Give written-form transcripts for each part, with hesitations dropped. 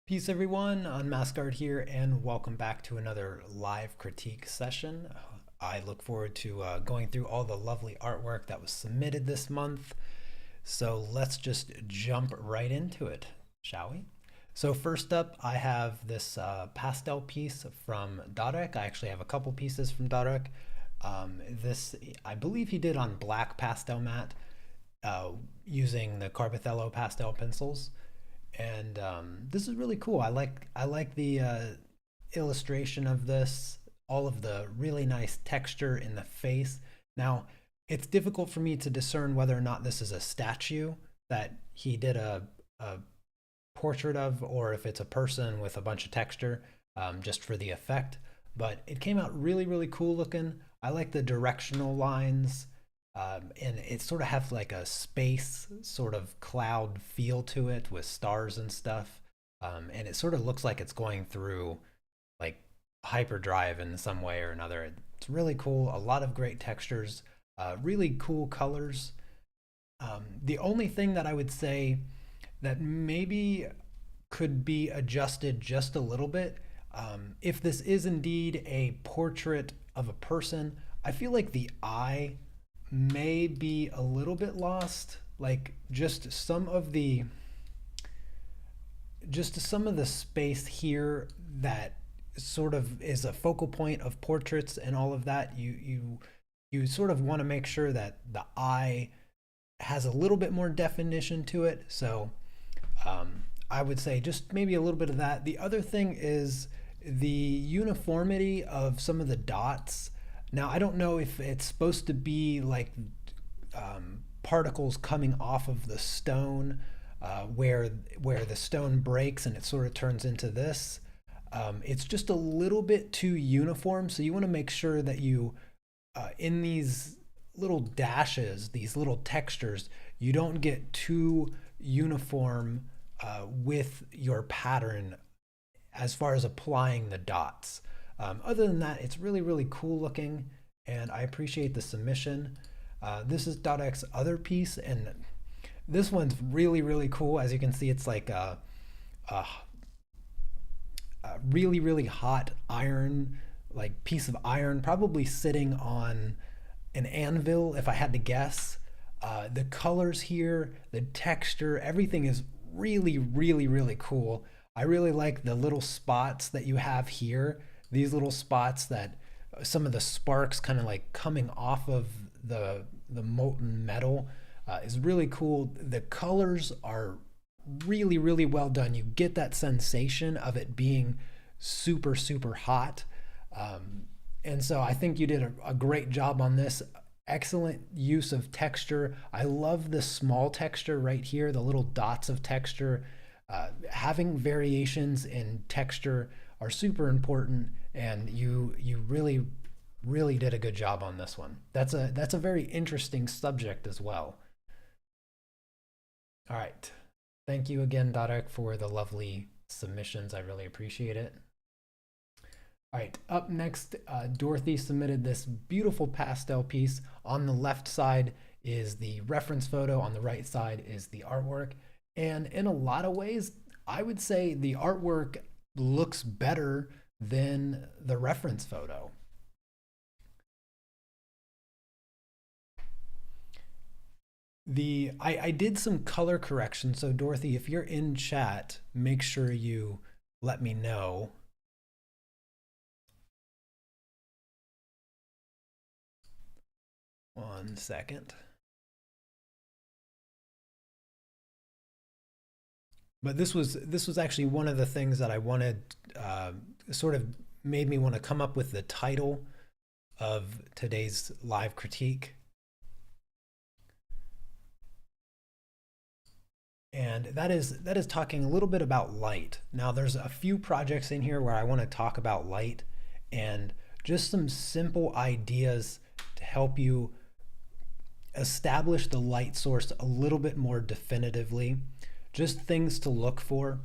Peace everyone, Unmasked here, and welcome back to another live critique session. I look forward to going through all the lovely artwork that was submitted this month. So let's just jump right into it, shall we? So first up, I have this pastel piece from Dodek. I actually have a couple pieces from Dodek. This, I believe he did on black pastel matte using the Carbothello pastel pencils. And this is really cool. I like the illustration of this, all of the really nice texture in the face. Now, it's difficult for me to discern whether or not this is a statue that he did a portrait of, or if it's a person with a bunch of texture just for the effect. But it came out really, really cool looking. I like the directional lines. And it sort of has like a space sort of cloud feel to it with stars and stuff. And it sort of looks like it's going through like hyperdrive in some way or another. It's really cool. A lot of great textures, really cool colors. The only thing that I would say that maybe could be adjusted just a little bit, if this is indeed a portrait of a person, I feel like the eye may be a little bit lost, like just some of the space here that sort of is a focal point of portraits and all of that. You sort of want to make sure that the eye has a little bit more definition to it. So I would say just maybe a little bit of that. The other thing is the uniformity of some of the dots. Now, I don't know if it's supposed to be like particles coming off of the stone where the stone breaks and it sort of turns into this. It's just a little bit too uniform, so you want to make sure that you, in these little dashes, these little textures, you don't get too uniform with your pattern as far as applying the dots. Other than that, it's really, really cool looking, and I appreciate the submission. This is Dodek's other piece, and this one's really, really cool. As you can see, it's like a really, really hot iron, like piece of iron, probably sitting on an anvil, if I had to guess. The colors here, the texture, everything is really, really, really cool. I really like the little spots that you have here. These little spots that some of the sparks kind of like coming off of the molten metal is really cool. The colors are really, really well done. You get that sensation of it being super, super hot. And so I think you did a great job on this. Excellent use of texture. I love the small texture right here, the little dots of texture. Having variations in texture are super important, and you really did a good job on this one. That's a very interesting subject as well. All right, thank you again, Dodek, for the lovely submissions. I really appreciate it. All right, up next, Dorothy submitted this beautiful pastel piece. On the left side is the reference photo, on the right side is the artwork. And in a lot of ways, I would say the artwork looks better than the reference photo. I did some color correction, so Dorothy, if you're in chat, make sure you let me know. One second. But this was actually one of the things that I wanted, sort of made me want to come up with the title of today's live critique. And that is talking a little bit about light. Now, there's a few projects in here where I want to talk about light and just some simple ideas to help you establish the light source a little bit more definitively. Just things to look for.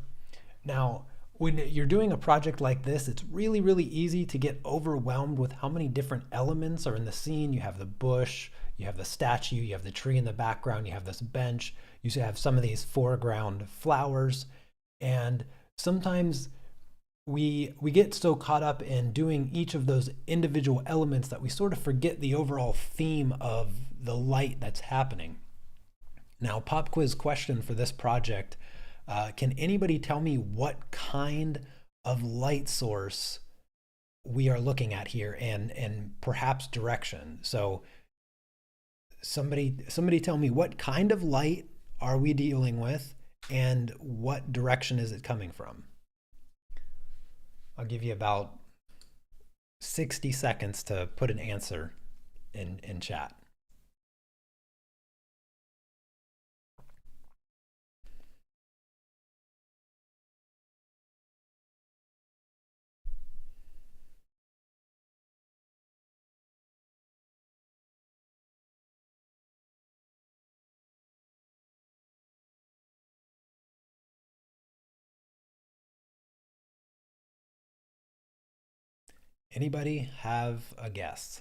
Now, when you're doing a project like this, it's really, really easy to get overwhelmed with how many different elements are in the scene. You have the bush, you have the statue, you have the tree in the background, you have this bench, you have some of these foreground flowers, and sometimes we get so caught up in doing each of those individual elements that we sort of forget the overall theme of the light that's happening. Now, pop quiz question for this project. Can anybody tell me what kind of light source we are looking at here, and perhaps direction? So somebody tell me, what kind of light are we dealing with and what direction is it coming from? I'll give you about 60 seconds to put an answer in chat. Anybody have a guess?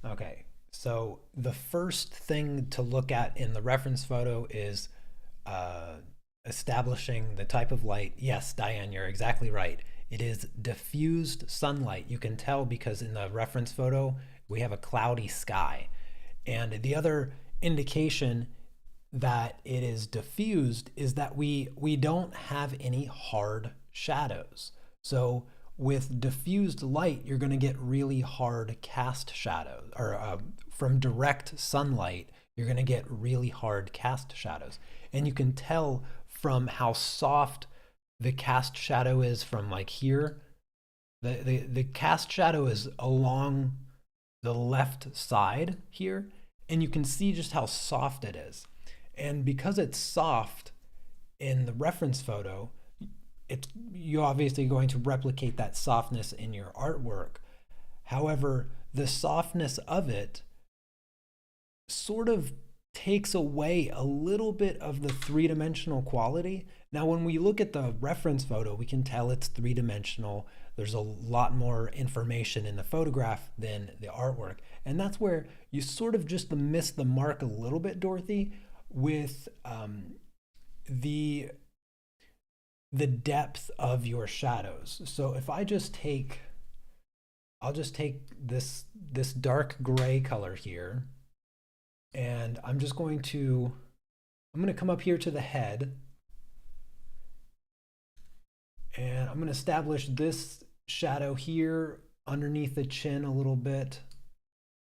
Okay, so the first thing to look at in the reference photo is uh, establishing the type of light. Yes, Diane, you're exactly right. It is diffused sunlight. You can tell because in the reference photo, we have a cloudy sky. And the other indication that it is diffused is that we don't have any hard shadows. So with diffused light, you're going to get really hard cast shadows, or from direct sunlight, you're going to get really hard cast shadows. And you can tell from how soft the cast shadow is from like here. The cast shadow is along the left side here, and you can see just how soft it is. And because it's soft in the reference photo, you're obviously going to replicate that softness in your artwork. However, the softness of it sort of takes away a little bit of the three-dimensional quality. Now, when we look at the reference photo, we can tell it's three-dimensional. There's a lot more information in the photograph than the artwork. And that's where you sort of just miss the mark a little bit, Dorothy, with the depth of your shadows. So if I'll just take this dark gray color here, and I'm going to come up here to the head, and I'm going to establish this shadow here underneath the chin a little bit,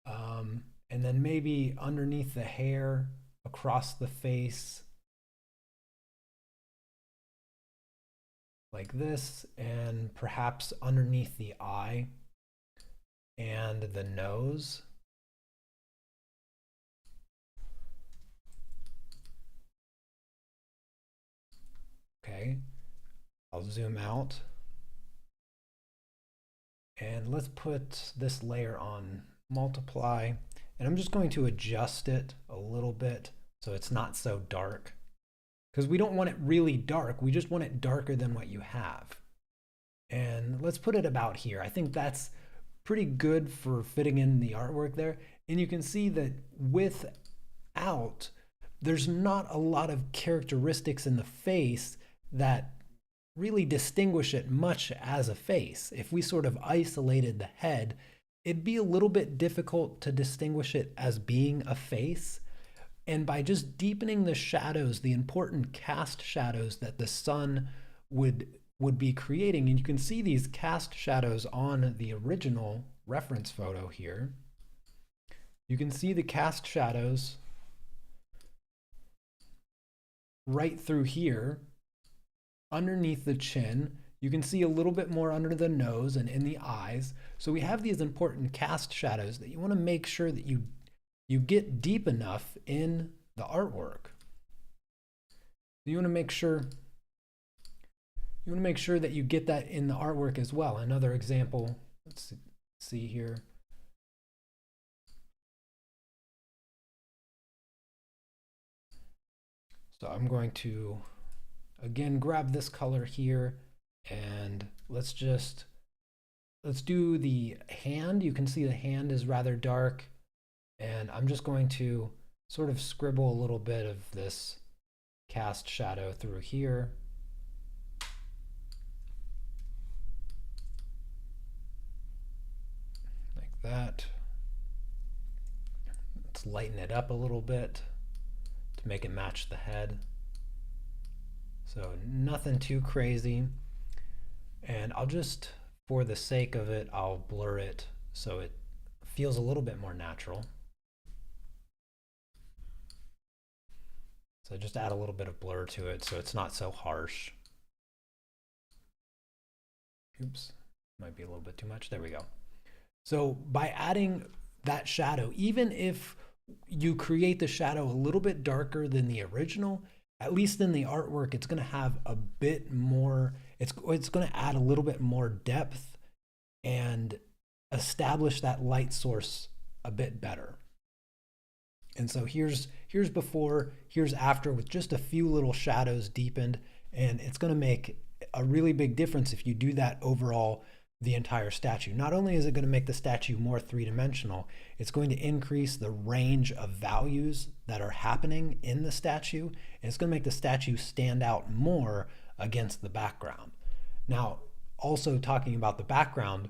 and then maybe underneath the hair, across the face, like this, and perhaps underneath the eye and the nose. Okay, I'll zoom out. And let's put this layer on multiply. And I'm just going to adjust it a little bit so it's not so dark. Because we don't want it really dark. We just want it darker than what you have. And let's put it about here. I think that's pretty good for fitting in the artwork there. And you can see that without, there's not a lot of characteristics in the face that really distinguish it much as a face. If we sort of isolated the head, it'd be a little bit difficult to distinguish it as being a face. And by just deepening the shadows, the important cast shadows that the sun would be creating, and you can see these cast shadows on the original reference photo here. You can see the cast shadows right through here, underneath the chin. You can see a little bit more under the nose and in the eyes. So we have these important cast shadows that you want to make sure that you get deep enough in the artwork. You want to make sure that you get that in the artwork as well. Another example, let's see here. So I'm going to again grab this color here, and let's do the hand. You can see the hand is rather dark, and I'm just going to sort of scribble a little bit of this cast shadow through here. Like that. Let's lighten it up a little bit to make it match the head. So nothing too crazy. And I'll just, for the sake of it, I'll blur it so it feels a little bit more natural. So just add a little bit of blur to it so it's not so harsh. Oops, might be a little bit too much. There we go. So by adding that shadow, even if you create the shadow a little bit darker than the original, at least in the artwork, it's going to have a bit more, it's going to add a little bit more depth and establish that light source a bit better. And so here's before, here's after with just a few little shadows deepened, and it's going to make a really big difference if you do that overall the entire statue. Not only is it going to make the statue more three-dimensional, it's going to increase the range of values that are happening in the statue, and it's going to make the statue stand out more against the background. Now, also talking about the background,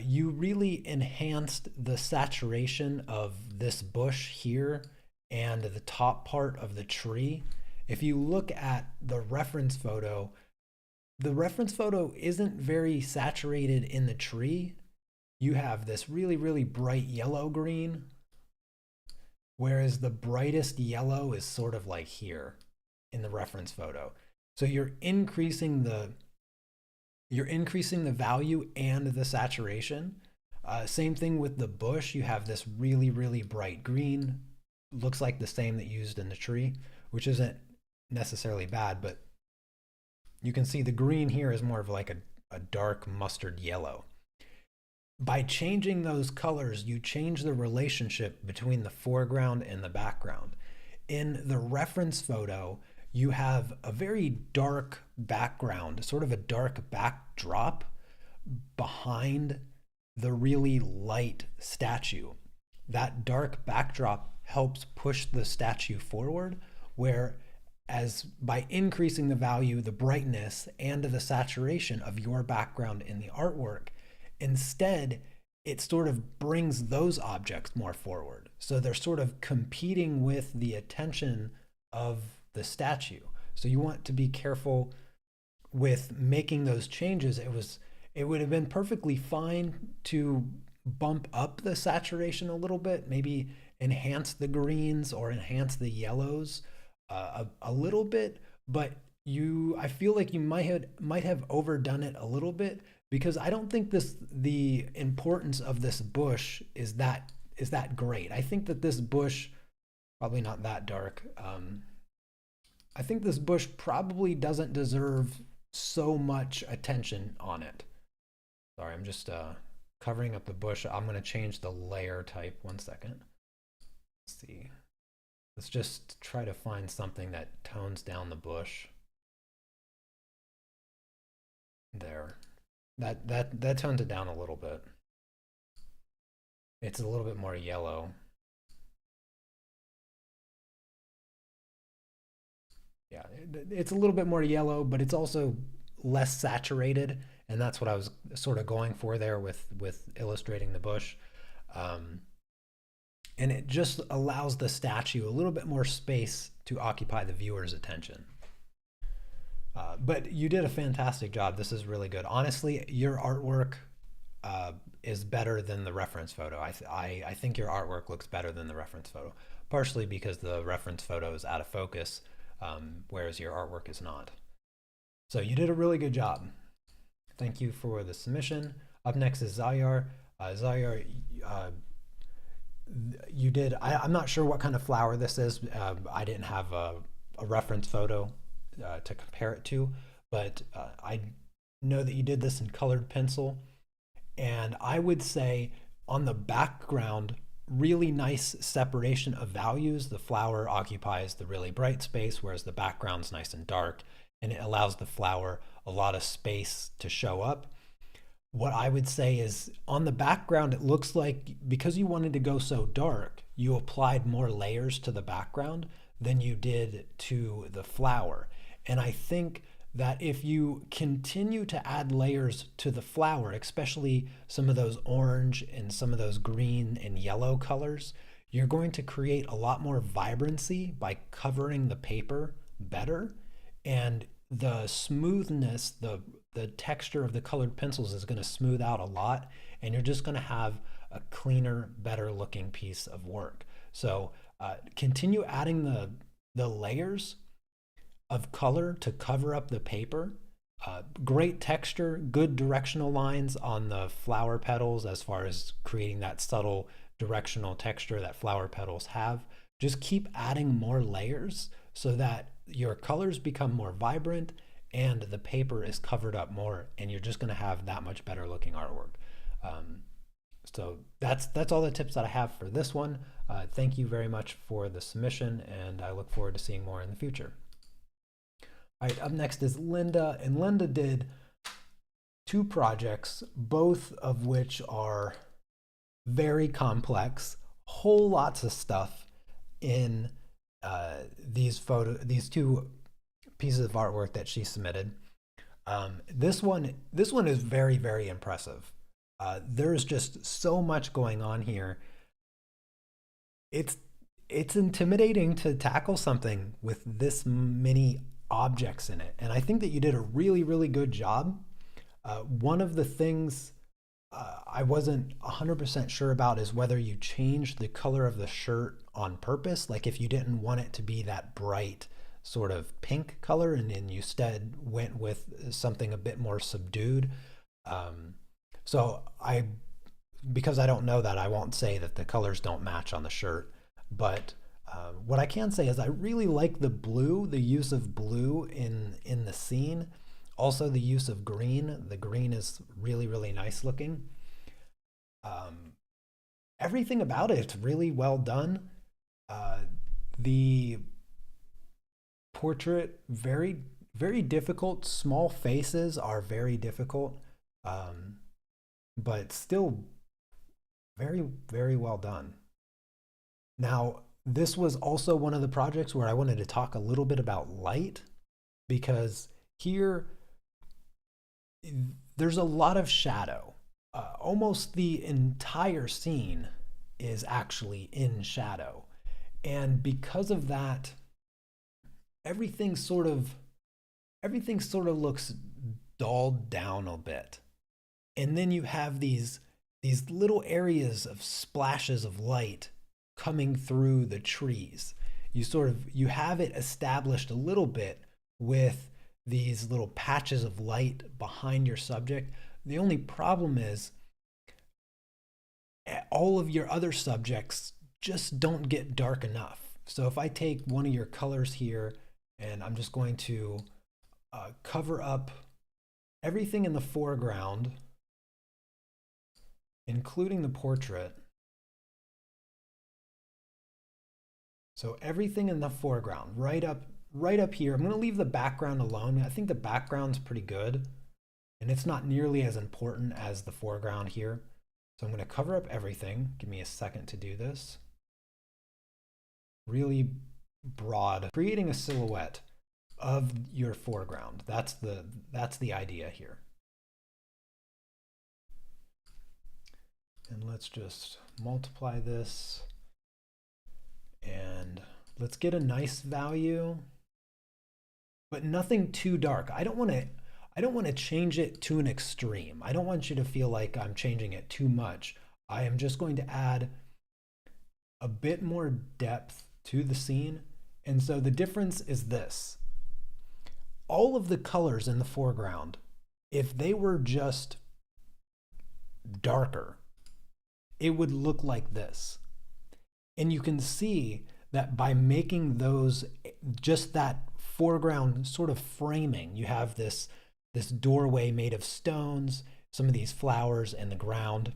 you really enhanced the saturation of this bush here and the top part of the tree. If you look at the reference photo isn't very saturated in the tree. You have this really, really bright yellow green, whereas the brightest yellow is sort of like here in the reference photo. So you're increasing the value and the saturation. Same thing with the bush. You have this really, really bright green. Looks like the same that used in the tree, which isn't necessarily bad, but you can see the green here is more of like a dark mustard yellow. By changing those colors, you change the relationship between the foreground and the background. In the reference photo, you have a very dark background, sort of a dark backdrop behind the really light statue. That dark backdrop helps push the statue forward, where as by increasing the value, the brightness, and the saturation of your background in the artwork, instead, it sort of brings those objects more forward. So they're sort of competing with the attention of the statue. So you want to be careful with making those changes. It would have been perfectly fine to bump up the saturation a little bit, maybe enhance the greens or enhance the yellows a little bit, but I feel like you might have overdone it a little bit, because I don't think the importance of this bush is that great. I think that this bush, probably not that dark, I think this bush probably doesn't deserve so much attention on it. Sorry, I'm just covering up the bush. I'm going to change the layer type. 1 second. Let's see. Let's just try to find something that tones down the bush. There. That tones it down a little bit. It's a little bit more yellow. Yeah, it's a little bit more yellow, but it's also less saturated, and that's what I was sort of going for there with illustrating the bush. And it just allows the statue a little bit more space to occupy the viewer's attention. But you did a fantastic job. This is really good. Honestly, your artwork is better than the reference photo. I think your artwork looks better than the reference photo, partially because the reference photo is out of focus, whereas your artwork is not. So you did a really good job. Thank you for the submission. Up next is Zayar. Zayar, you did, I'm not sure what kind of flower this is. I didn't have a reference photo to compare it to, but I know that you did this in colored pencil. And I would say on the background, really nice separation of values. The flower occupies the really bright space, whereas the background's nice and dark, and it allows the flower a lot of space to show up. what I would say is on the background, it looks like because you wanted to go so dark, you applied more layers to the background than you did to the flower. And I think that if you continue to add layers to the flower, especially some of those orange and some of those green and yellow colors, you're going to create a lot more vibrancy by covering the paper better. And the smoothness, the texture of the colored pencils is going to smooth out a lot, and you're just going to have a cleaner, better looking piece of work. So continue adding the layers of color to cover up the paper. Great texture, good directional lines on the flower petals as far as creating that subtle directional texture that flower petals have. Just keep adding more layers so that your colors become more vibrant and the paper is covered up more, and you're just going to have that much better looking artwork. So that's all the tips that I have for this one. Thank you very much for the submission, and I look forward to seeing more in the future. All right, up next is Linda, and Linda did 2 projects, both of which are very complex, whole lots of stuff in these 2 pieces of artwork that she submitted. This one is very, very impressive. There's just so much going on here. It's intimidating to tackle something with this many objects in it, and I think that you did a really, really good job. One of the things I wasn't 100% sure about is whether you changed the color of the shirt on purpose, like if you didn't want it to be that bright sort of pink color and then you instead went with something a bit more subdued. So because I don't know that, I won't say that the colors don't match on the shirt, but what I can say is I really like the blue, the use of blue in the scene. Also the use of green. The green is really, really nice looking. Everything about it's really well done. The portrait, very, very difficult. Small faces are very difficult, but still very, very well done. Now, this was also one of the projects where I wanted to talk a little bit about light, because here there's a lot of shadow. Almost the entire scene is actually in shadow. And because of that, everything sort of looks dulled down a bit. And then you have these little areas of splashes of light coming through the trees. You have it established a little bit with these little patches of light behind your subject. The only problem is all of your other subjects just don't get dark enough. So if I take one of your colors here and I'm just going to cover up everything in the foreground, including the portrait. So everything in the foreground, right up here. I'm going to leave the background alone. I think the background's pretty good, and it's not nearly as important as the foreground here. So I'm going to cover up everything. Give me a second to do this. Really broad, creating a silhouette of your foreground. That's the idea here. And let's just multiply this, and let's get a nice value, but nothing too dark. I don't want to change it to an extreme. I don't want you to feel like I'm changing it too much. I am just going to add a bit more depth to the scene. And so the difference is this. All of the colors in the foreground, if they were just darker, it would look like this. And you can see that by making those just that foreground sort of framing, you have this doorway made of stones, some of these flowers in the ground.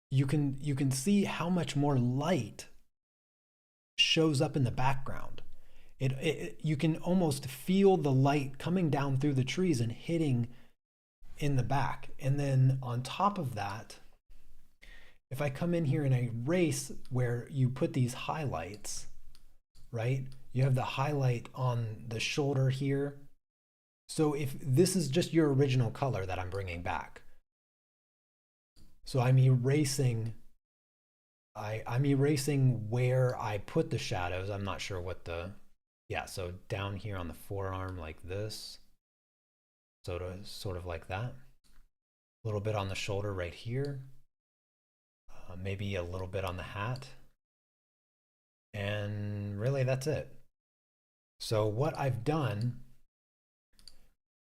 You can see how much more light shows up in the background. You can almost feel the light coming down through the trees and hitting in the back. And then on top of that, if I come in here and I erase where you put these highlights, right? You have the highlight on the shoulder here. So if this is just your original color that I'm bringing back, so I'm erasing, I'm erasing where I put the shadows. I'm not sure what the, yeah, so down here on the forearm like this, sort of like that. A little bit on the shoulder right here, maybe a little bit on the hat. And really that's it. So what I've done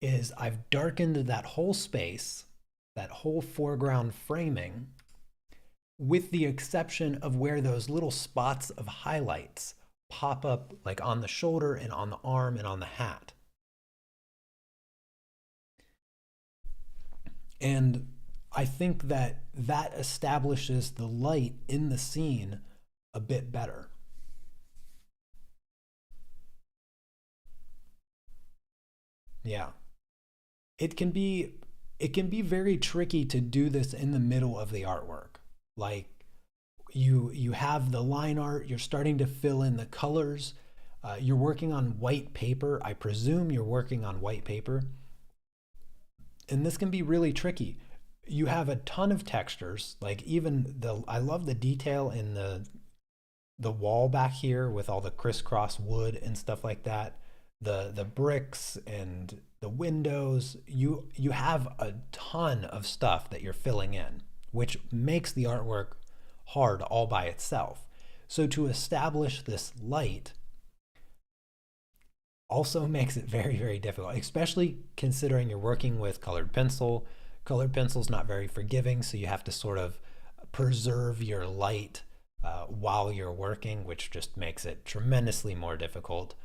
is I've darkened that whole space, that whole foreground framing, with the exception of where those little spots of highlights pop up, like on the shoulder and on the arm and on the hat. And I think that that establishes the light in the scene a bit better. Yeah. It can be very tricky to do this in the middle of the artwork. Like you have the line art, you're starting to fill in the colors. You're working on white paper. I presume you're working on white paper. And this can be really tricky. You have a ton of textures, like even I love the detail in the wall back here with all the crisscross wood and stuff like that. The bricks and the windows, you have a ton of stuff that you're filling in, which makes the artwork hard all by itself. So to establish this light also makes it very, very difficult, especially considering you're working with colored pencil. Colored pencil's not very forgiving, so you have to sort of preserve your light while you're working, which just makes it tremendously more difficult.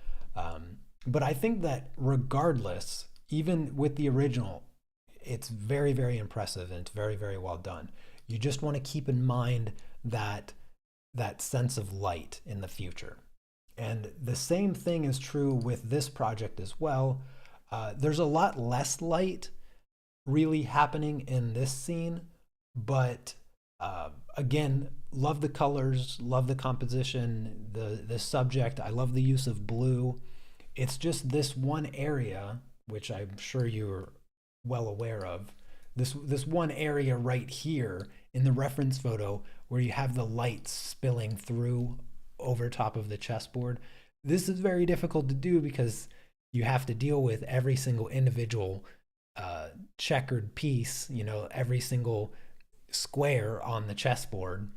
But I think that regardless, even with the original, it's very, very impressive and it's very, very well done. You just want to keep in mind that sense of light in the future. And the same thing is true with this project as well. There's a lot less light really happening in this scene, but again, love the colors, love the composition, the subject. I love the use of blue. It's just this one area, which I'm sure you're well aware of, this one area right here in the reference photo where you have the light spilling through over top of the chessboard. This is very difficult to do because you have to deal with every single individual checkered piece, you know, every single square on the chessboard.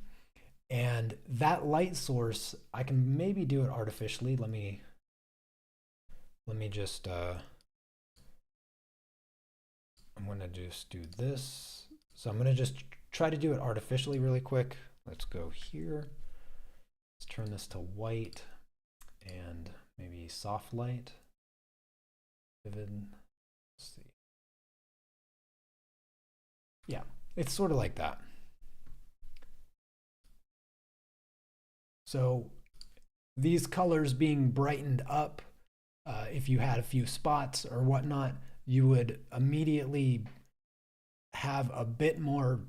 And that light source, I can maybe do it artificially. Let me just I'm gonna just do this. So I'm gonna just try to do it artificially really quick. Let's go here. Let's turn this to white and maybe soft light. Vivid. Let's see. Yeah, it's sort of like that. So these colors being brightened up, if you had a few spots or whatnot, you would immediately have a bit more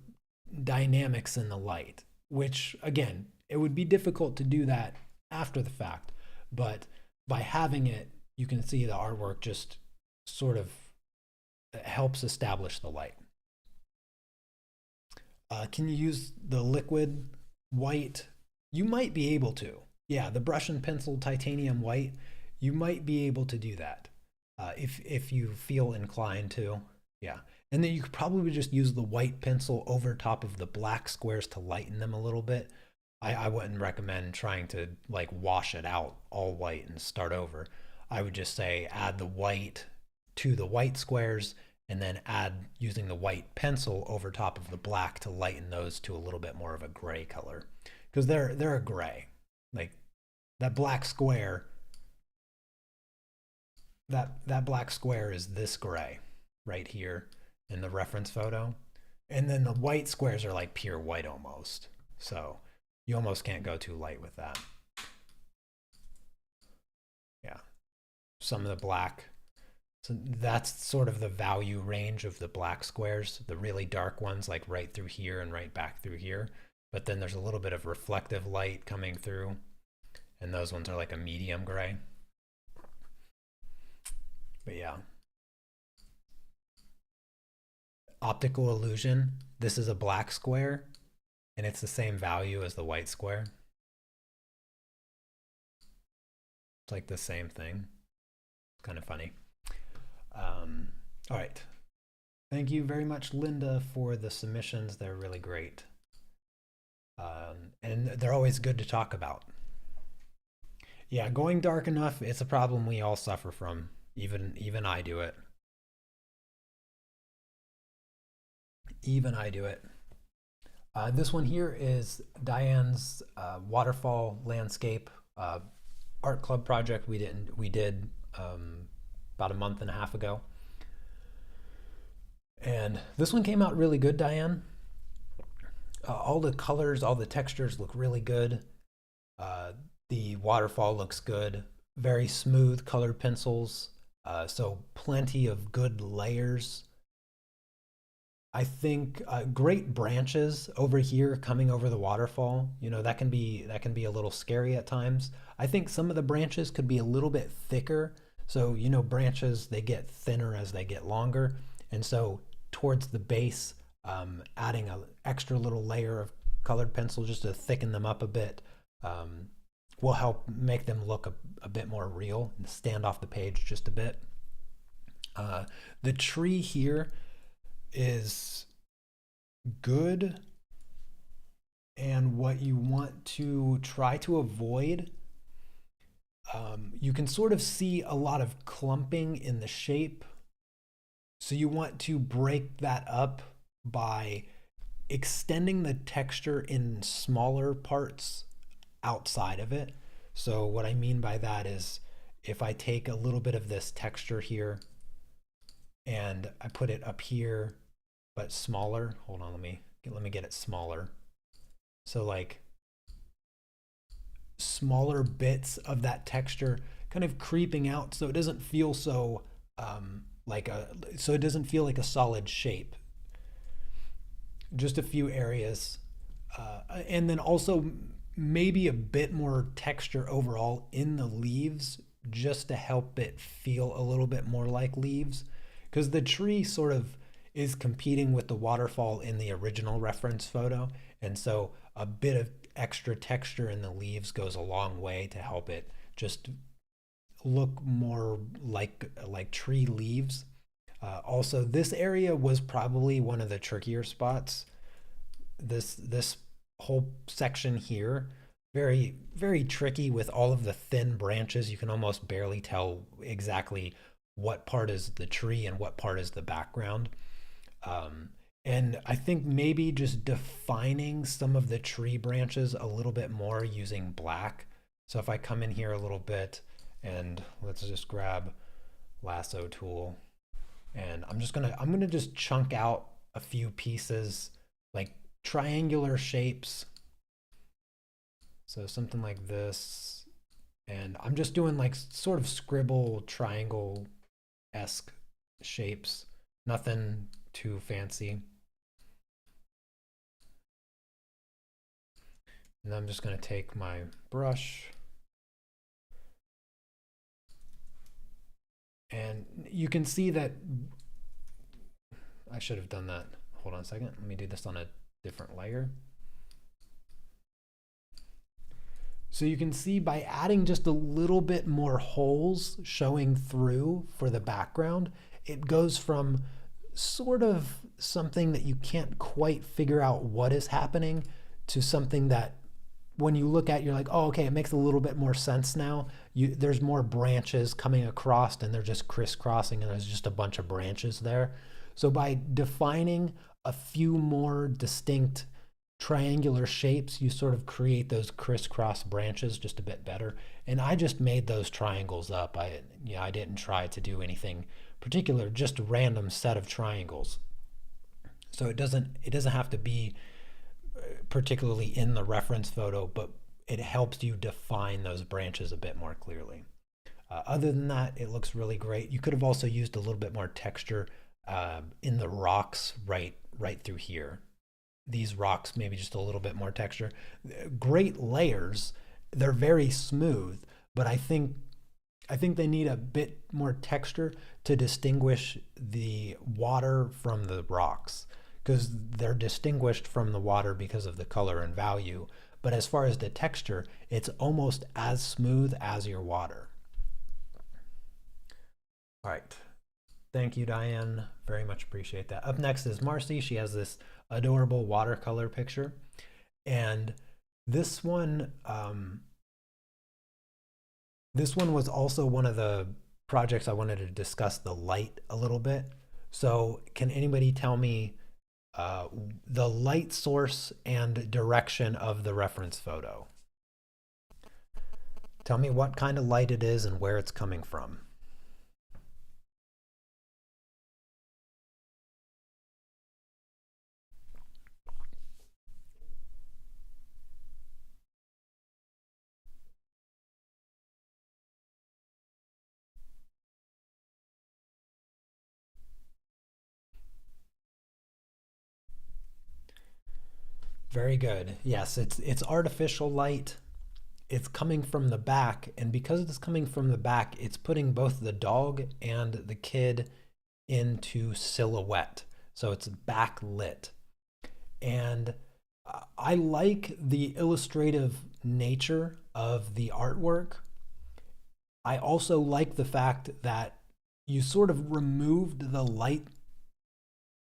dynamics in the light, which again, it would be difficult to do that after the fact, but by having it, you can see the artwork just sort of helps establish the light. Can you use the liquid white? You might be able to. Yeah, the brush and pencil titanium white, you might be able to do that if you feel inclined to. Yeah. And then you could probably just use the white pencil over top of the black squares to lighten them a little bit. I wouldn't recommend trying to like wash it out all white and start over. I would just say add the white to the white squares and then add using the white pencil over top of the black to lighten those to a little bit more of a gray color, because they're a gray. Like that black square, that black square is this gray right here in the reference photo, and then the white squares are like pure white almost. So you almost can't go too light with that. Yeah, some of the black So that's sort of the value range of the black squares, the really dark ones like right through here and right back through here. But then there's a little bit of reflective light coming through, and those ones are like a medium gray. But yeah. Optical illusion, this is a black square, and it's the same value as the white square. It's like the same thing. Kind of funny. All right. Thank you very much, Linda, for the submissions. They're really great. And they're always good to talk about. Yeah, going dark enough, it's a problem we all suffer from. Even I do it. Even I do it. This one here is Diane's waterfall landscape art club project we did about a month and a half ago. And this one came out really good, Diane. All the colors, all the textures look really good. The waterfall looks good. Very smooth colored pencils. So plenty of good layers. I think great branches over here coming over the waterfall. You know, that can be a little scary at times. I think some of the branches could be a little bit thicker. So, you know, branches, they get thinner as they get longer. And so towards the base, adding an extra little layer of colored pencil just to thicken them up a bit will help make them look a bit more real and stand off the page just a bit. The tree here is good, and what you want to try to avoid, you can sort of see a lot of clumping in the shape, so you want to break that up by extending the texture in smaller parts outside of it. So what I mean by that is if I take a little bit of this texture here and I put it up here but smaller. Hold on, let me get it smaller. So like smaller bits of that texture kind of creeping out, so it doesn't feel so it doesn't feel like a solid shape. Just a few areas, and then also maybe a bit more texture overall in the leaves, just to help it feel a little bit more like leaves, because the tree sort of is competing with the waterfall in the original reference photo. And so a bit of extra texture in the leaves goes a long way to help it just look more like tree leaves. Also, this area was probably one of the trickier spots. This whole section here, very, very tricky with all of the thin branches. You can almost barely tell exactly what part is the tree and what part is the background. And I think maybe just defining some of the tree branches a little bit more using black. So if I come in here a little bit, and let's just grab lasso tool, and I'm gonna just chunk out a few pieces, like triangular shapes. So something like this, and I'm just doing like sort of scribble triangle-esque shapes, nothing too fancy. And I'm just going to take my brush, and you can see that I should have done that. Hold on a second. Let me do this on a different layer. So you can see by adding just a little bit more holes showing through for the background, it goes from sort of something that you can't quite figure out what is happening to something that when you look at, you're like, oh, okay, it makes a little bit more sense now. There's more branches coming across, and they're just crisscrossing, and there's just a bunch of branches there. So by defining a few more distinct triangular shapes, you sort of create those crisscross branches just a bit better. And I just made those triangles up. I didn't try to do anything particular, just a random set of triangles. So it doesn't have to be particularly in the reference photo, but it helps you define those branches a bit more clearly. Other than that, it looks really great. You could have also used a little bit more texture in the rocks right through here. These rocks, maybe just a little bit more texture. Great layers. They're very smooth, but I think they need a bit more texture to distinguish the water from the rocks, because they're distinguished from the water because of the color and value. But as far as the texture, it's almost as smooth as your water. All right. Thank you, Diane. Very much appreciate that. Up next is Marcy. She has this adorable watercolor picture. And this one, this one was also one of the projects I wanted to discuss the light a little bit. So can anybody tell me the light source and direction of the reference photo? Tell me what kind of light it is and where it's coming from. Very good. Yes, it's artificial light. It's coming from the back, and because it's coming from the back, it's putting both the dog and the kid into silhouette. So it's backlit. And I like the illustrative nature of the artwork. I also like the fact that you sort of removed the light.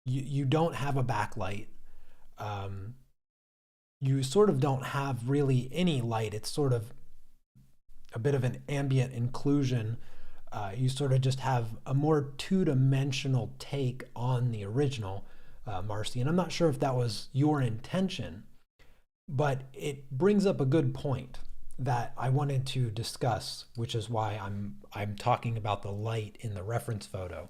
You don't have a backlight. Um, you sort of don't have really any light. It's sort of a bit of an ambient inclusion. You sort of just have a more two-dimensional take on the original, Marcy. And I'm not sure if that was your intention, but it brings up a good point that I wanted to discuss, which is why I'm talking about the light in the reference photo.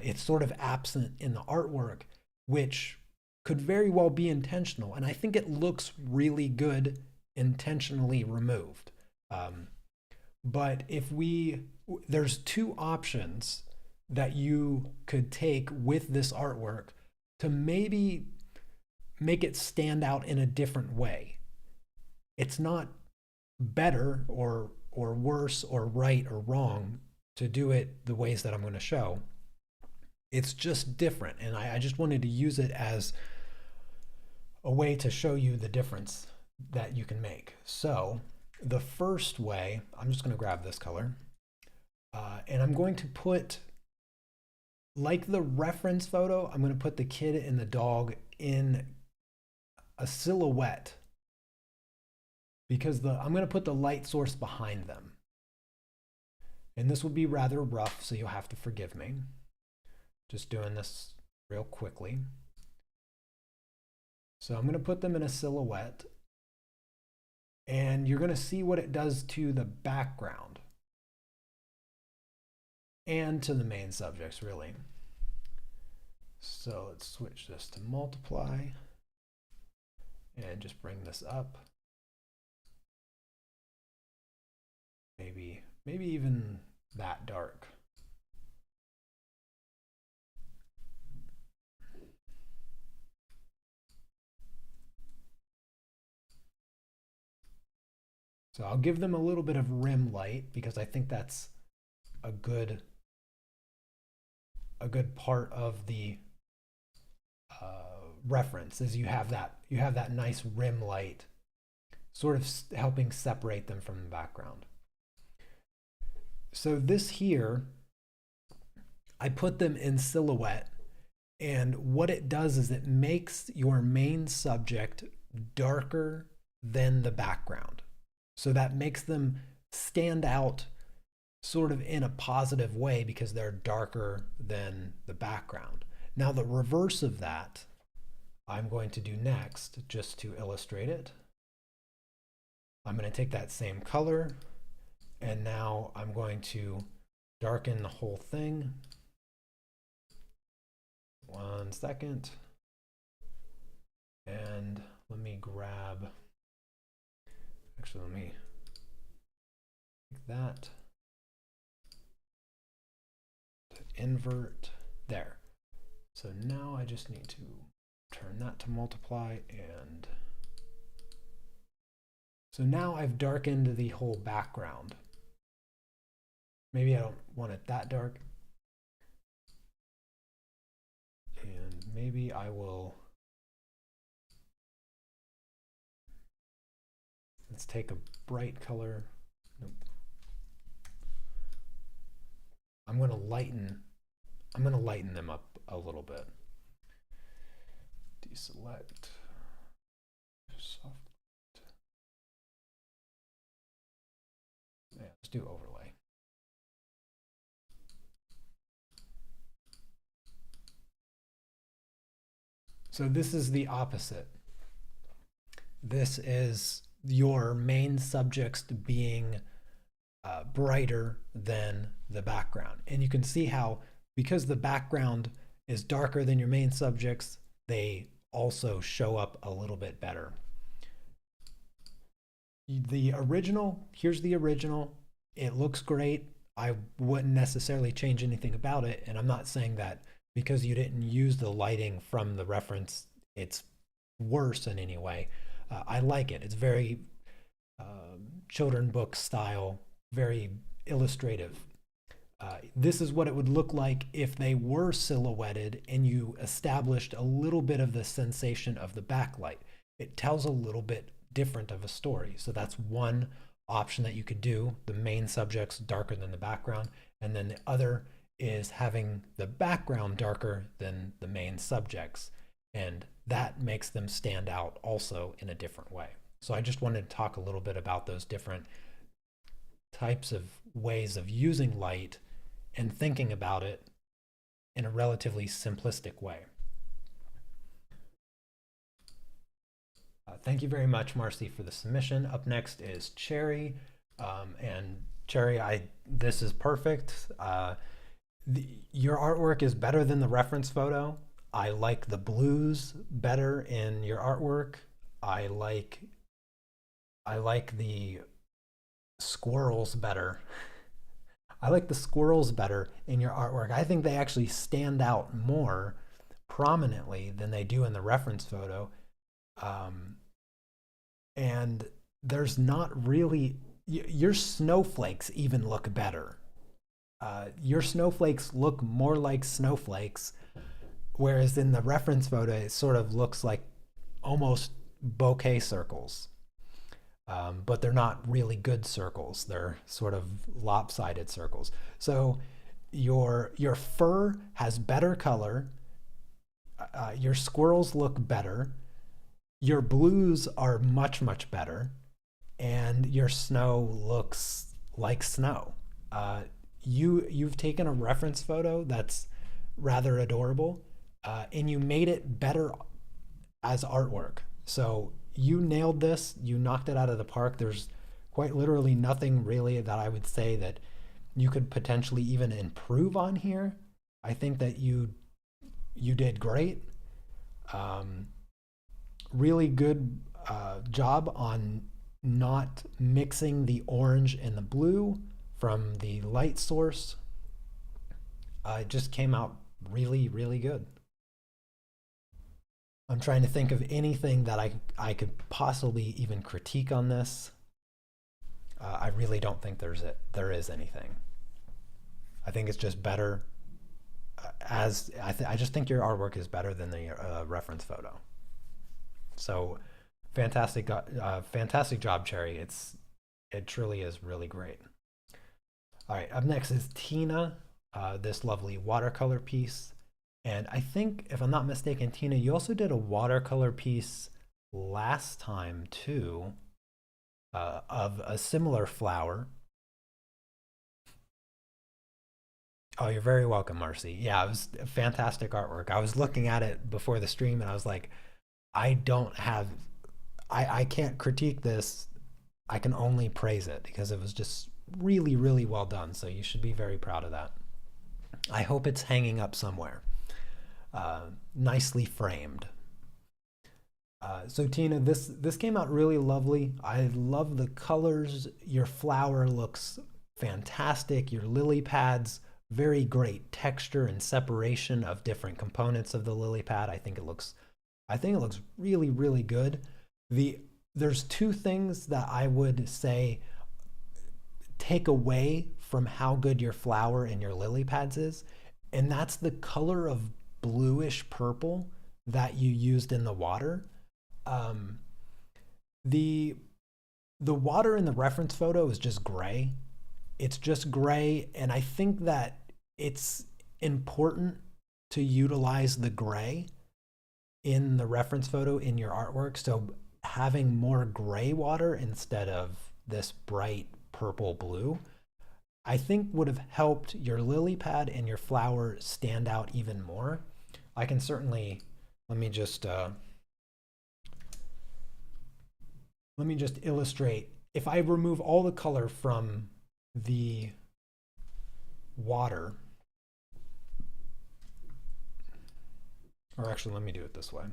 It's sort of absent in the artwork, which could very well be intentional, and I think it looks really good intentionally removed. But there's two options that you could take with this artwork to maybe make it stand out in a different way. It's not better or worse or right or wrong to do it the ways that I'm going to show. It's just different, and I just wanted to use it as a way to show you the difference that you can make. So the first way, I'm just going to grab this color, and I'm going to put, like the reference photo, I'm going to put the kid and the dog in a silhouette, because I'm going to put the light source behind them. And this will be rather rough, so you'll have to forgive me. Just doing this real quickly. So I'm going to put them in a silhouette, and you're going to see what it does to the background and to the main subjects, really. So let's switch this to multiply and just bring this up. Maybe even that dark. So I'll give them a little bit of rim light, because I think that's a good part of the reference, is you have that nice rim light sort of helping separate them from the background. So this here, I put them in silhouette, and what it does is it makes your main subject darker than the background. So that makes them stand out sort of in a positive way, because they're darker than the background. Now the reverse of that, I'm going to do next, just to illustrate it. I'm going to take that same color, and now I'm going to darken the whole thing. 1 second. And let me grab, actually let me take that. invert there. So now I just need to turn that to multiply, and so now I've darkened the whole background. Maybe I don't want it that dark. And maybe I will, let's take a bright color. Nope. I'm going to lighten them up a little bit. Deselect, soft. Yeah, let's do overlay. So this is the opposite. This is your main subjects being brighter than the background. And you can see how, because the background is darker than your main subjects, they also show up a little bit better. The original, here's the original. It looks great. I wouldn't necessarily change anything about it. And I'm not saying that because you didn't use the lighting from the reference, it's worse in any way. I like it. It's very children book style, very illustrative. This is what it would look like if they were silhouetted and you established a little bit of the sensation of the backlight. It tells a little bit different of a story. So that's one option that you could do. The main subject's darker than the background. And then the other is having the background darker than the main subjects. And that makes them stand out also in a different way. So I just wanted to talk a little bit about those different types of ways of using light and thinking about it in a relatively simplistic way. Thank you very much, Marcy, for the submission. Up next is Cherry. And Cherry, this is perfect. Your artwork is better than the reference photo. I like the blues better in your artwork. I like the squirrels better. I like the squirrels better in your artwork. I think they actually stand out more prominently than they do in the reference photo. And there's not really, your snowflakes even look better. Your snowflakes look more like snowflakes, whereas in the reference photo, it sort of looks like almost bouquet circles. But they're not really good circles. They're sort of lopsided circles. So your fur has better color. Your squirrels look better. Your blues are much, much better. And your snow looks like snow. You've taken a reference photo that's rather adorable, and you made it better as artwork. So you nailed this. You knocked it out of the park. There's quite literally nothing really that I would say that you could potentially even improve on here. I think that you did great. Really good job on not mixing the orange and the blue from the light source. It just came out really, really good. I'm trying to think of anything that I could possibly even critique on this. I really don't think there is anything. I think it's just better. I just think your artwork is better than the reference photo. So fantastic job, Cherry. It truly is really great. All right, up next is Tina, this lovely watercolor piece. And I think, if I'm not mistaken, Tina, you also did a watercolor piece last time too, of a similar flower. Oh, you're very welcome, Marcy. Yeah, it was fantastic artwork. I was looking at it before the stream and I was like, I can't critique this. I can only praise it because it was just really, really well done. So you should be very proud of that. I hope it's hanging up somewhere. Nicely framed. So Tina, this came out really lovely. I love the colors. Your flower looks fantastic. Your lily pads, very great texture and separation of different components of the lily pad. I think it looks really, really good. There's two things that I would say take away from how good your flower and your lily pads is, and that's the color of bluish purple that you used in the water. Um, the the water in the reference photo is just gray. It's just gray, and I think that it's important to utilize the gray in the reference photo in your artwork. So having more gray water instead of this bright purple blue, I think would have helped your lily pad and your flower stand out even more. I can certainly, let me just illustrate. If I remove all the color from the water, or actually let me do it this way.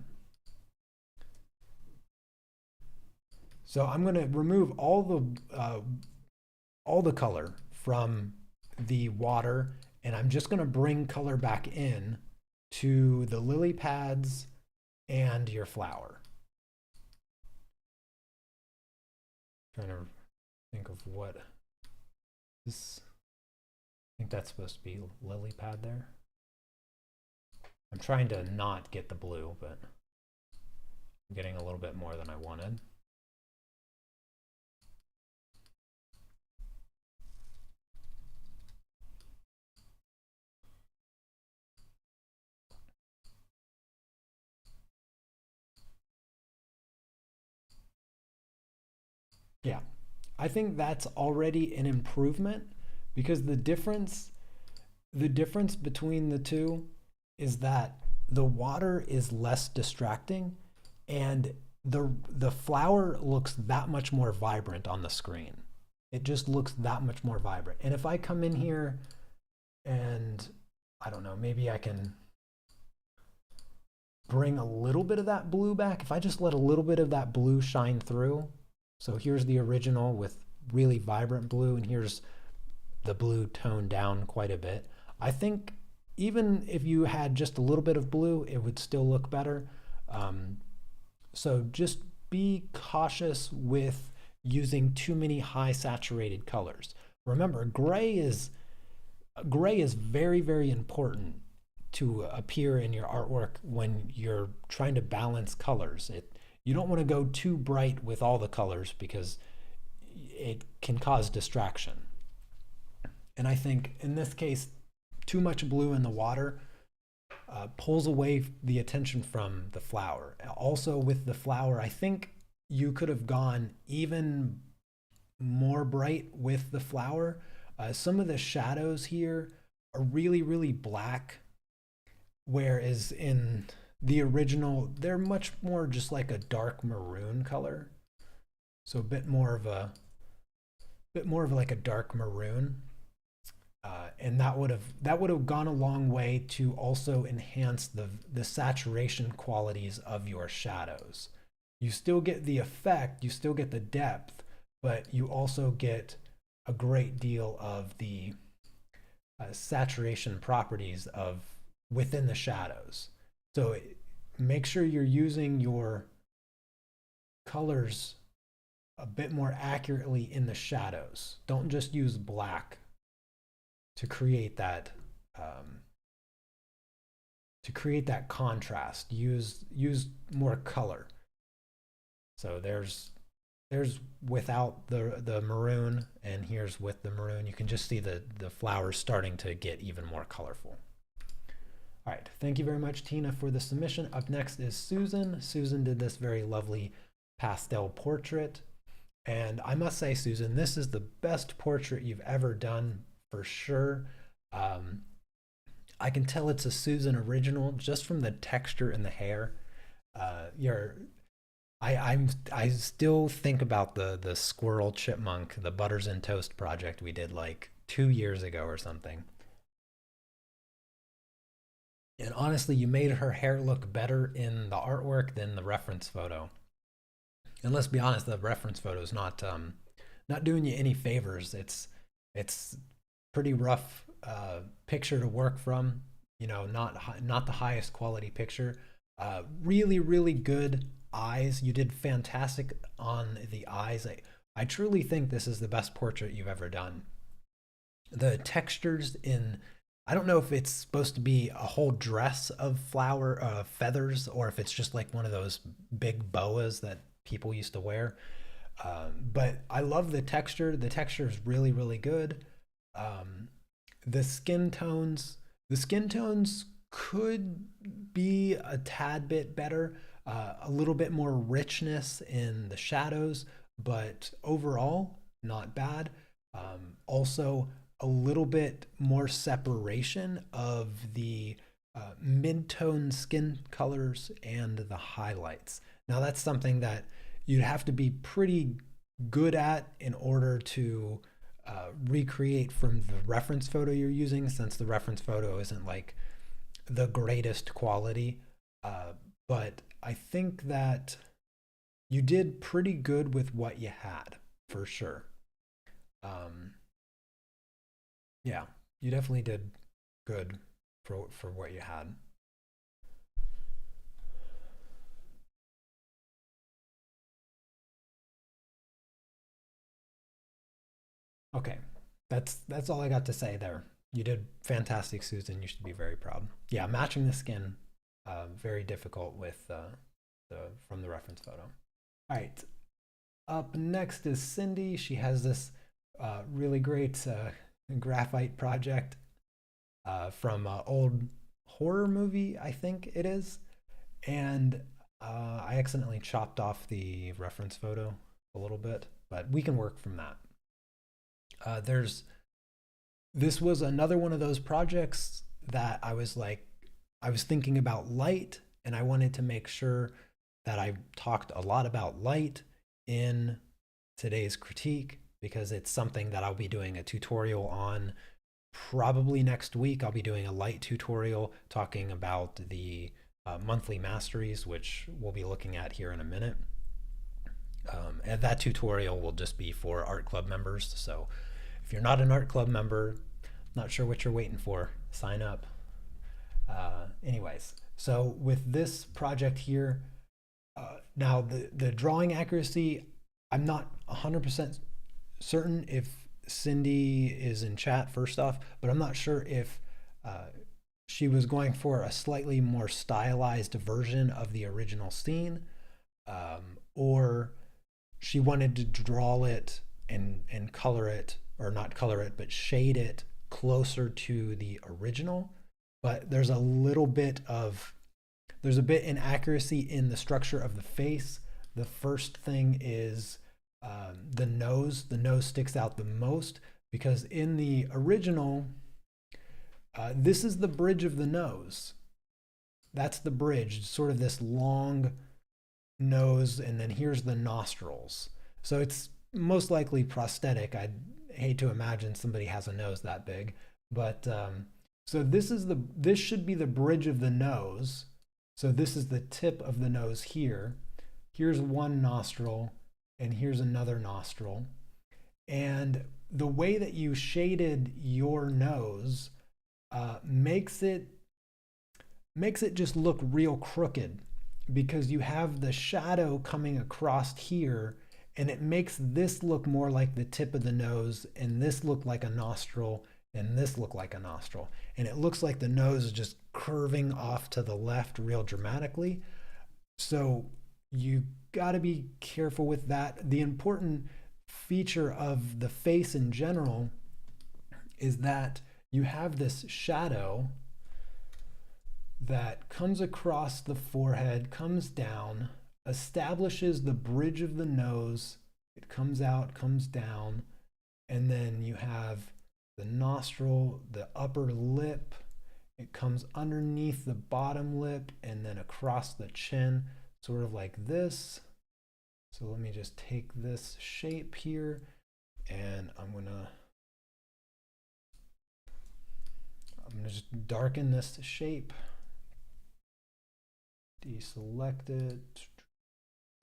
So I'm going to remove all the color from the water, and I'm just going to bring color back in to the lily pads and your flower. I'm trying to think of what this, I think that's supposed to be lily pad there. I'm trying to not get the blue, but I'm getting a little bit more than I wanted. Yeah, I think that's already an improvement, because the difference between the two is that the water is less distracting, and the flower looks that much more vibrant on the screen. It just looks that much more vibrant. And if I come in here and I don't know, maybe I can bring a little bit of that blue back. If I just let a little bit of that blue shine through. So here's the original with really vibrant blue, and here's the blue toned down quite a bit. I think even if you had just a little bit of blue, it would still look better. So just be cautious with using too many high saturated colors. Remember, gray is very, very important to appear in your artwork when you're trying to balance colors. You don't want to go too bright with all the colors, because it can cause distraction. And I think in this case, too much blue in the water pulls away the attention from the flower. Also with the flower, I think you could have gone even more bright with the flower. Some of the shadows here are really, really black, whereas in the original, they're much more just like a dark maroon color. So a bit more of like a dark maroon. And that would have gone a long way to also enhance the saturation qualities of your shadows. You still get the effect, you still get the depth, but you also get a great deal of the saturation properties of within the shadows. So make sure you're using your colors a bit more accurately in the shadows. Don't just use black to create that contrast. Use more color. So there's without the maroon, and here's with the maroon. You can just see the flowers starting to get even more colorful. All right, thank you very much, Tina, for the submission. Up next is Susan. Susan did this very lovely pastel portrait. And I must say, Susan, this is the best portrait you've ever done, for sure. I can tell it's a Susan original just from the texture in the hair. I still think about the squirrel chipmunk, the Butters and Toast project we did like 2 years ago or something. And honestly, you made her hair look better in the artwork than the reference photo. And let's be honest, the reference photo is not doing you any favors. It's pretty rough picture to work from. You know, not the highest quality picture. Really, really good eyes. You did fantastic on the eyes. I truly think this is the best portrait you've ever done. The textures in, I don't know if it's supposed to be a whole dress of flower feathers, or if it's just like one of those big boas that people used to wear. But I love the texture. The texture is really, really good. Um, the skin tones, the skin tones could be a tad bit better, a little bit more richness in the shadows, but overall, not bad. Also, a little bit more separation of the mid-tone skin colors and the highlights. Now, that's something that you'd have to be pretty good at in order to recreate from the reference photo you're using, since the reference photo isn't like the greatest quality. Uh, but I think that you did pretty good with what you had, for sure. Um, yeah, you definitely did good for what you had. Okay, that's all I got to say there. You did fantastic, Susan. You should be very proud. Yeah, matching the skin, very difficult with the from the reference photo. All right, up next is Cindy. She has this really great graphite project from an old horror movie, I think it is. And I accidentally chopped off the reference photo a little bit, but we can work from that. There's This was another one of those projects that I was thinking about light, and I wanted to make sure that I talked a lot about light in today's critique, because it's something that I'll be doing a tutorial on probably next week. I'll be doing a light tutorial talking about the monthly masteries, which we'll be looking at here in a minute. And that tutorial will just be for art club members. So if you're not an art club member, not sure what you're waiting for, sign up. Anyways, so with this project here, now the drawing accuracy, I'm not 100% certain if Cindy is in chat first off, but I'm not sure if she was going for a slightly more stylized version of the original scene, or she wanted to draw it and color it, or not color it, but shade it closer to the original. But there's a bit inaccuracy in the structure of the face. The first thing is the nose. The nose sticks out the most because in the original, this is the bridge of the nose. That's the bridge, sort of this long nose, and then here's the nostrils. So it's most likely prosthetic. I'd hate to imagine somebody has a nose that big, but so this should be the bridge of the nose. So this is the tip of the nose here. Here's one nostril, and here's another nostril. And the way that you shaded your nose makes it just look real crooked, because you have the shadow coming across here, and it makes this look more like the tip of the nose, and this look like a nostril, and this look like a nostril. And it looks like the nose is just curving off to the left real dramatically. So you got to be careful with that. The important feature of the face in general is that you have this shadow that comes across the forehead, comes down, establishes the bridge of the nose. It comes out, comes down, and then you have the nostril, the upper lip. It comes underneath the bottom lip and then across the chin, sort of like this. So let me just take this shape here, and I'm gonna just darken this shape. Deselect it.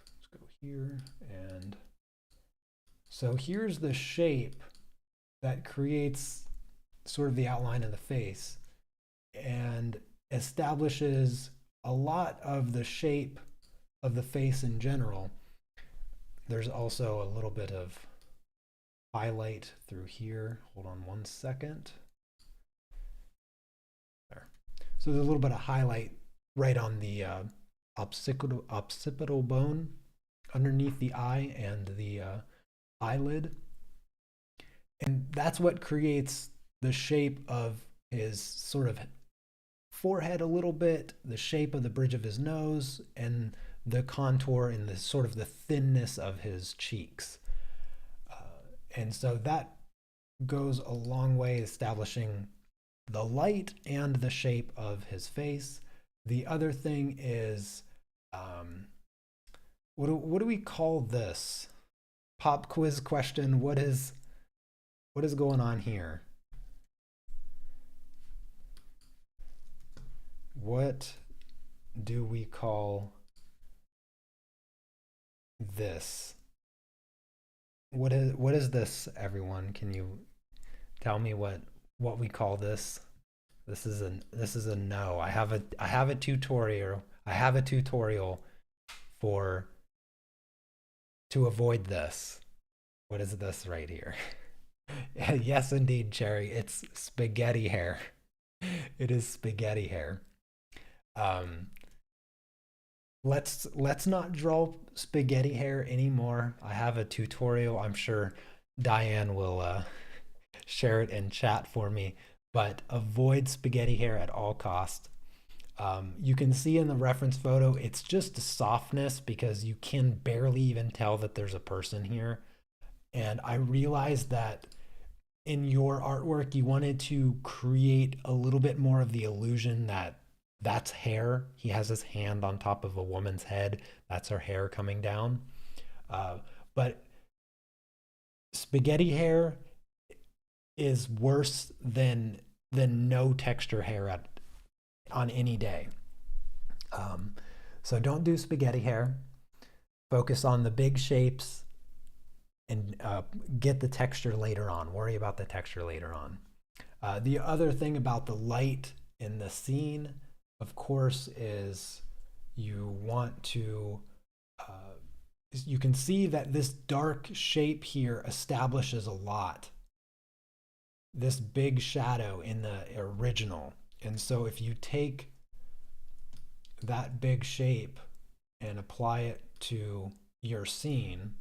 Let's go here, and so here's the shape that creates sort of the outline of the face and establishes a lot of the shape of the face in general. There's also a little bit of highlight through here. Hold on one second. There. So there's a little bit of highlight right on the occipital bone underneath the eye and the eyelid. And that's what creates the shape of his sort of forehead a little bit, the shape of the bridge of his nose, and the contour and the sort of the thinness of his cheeks. And so that goes a long way establishing the light and the shape of his face. The other thing is, what do we call this? Pop quiz question. What is going on here? What do we call this? What is this, everyone? Can you tell me what we call this? This is a no. I have a tutorial. I have a tutorial for to avoid this. What is this right here? Yes, indeed, Cherry. It's spaghetti hair. It is spaghetti hair. Let's not draw spaghetti hair anymore. I have a tutorial. I'm sure Diane will share it in chat for me, but avoid spaghetti hair at all costs. You can see in the reference photo, it's just a softness because you can barely even tell that there's a person here. And I realized that in your artwork, you wanted to create a little bit more of the illusion that that's hair. He has his hand on top of a woman's head. That's her hair coming down. But spaghetti hair is worse than no texture hair on any day. So don't do spaghetti hair. Focus on the big shapes and get the texture later on. Worry about the texture later on. The other thing about the light in the scene, of course, is you want to, you can see that this dark shape here establishes a lot. This big shadow in the original. And so if you take that big shape and apply it to your scene,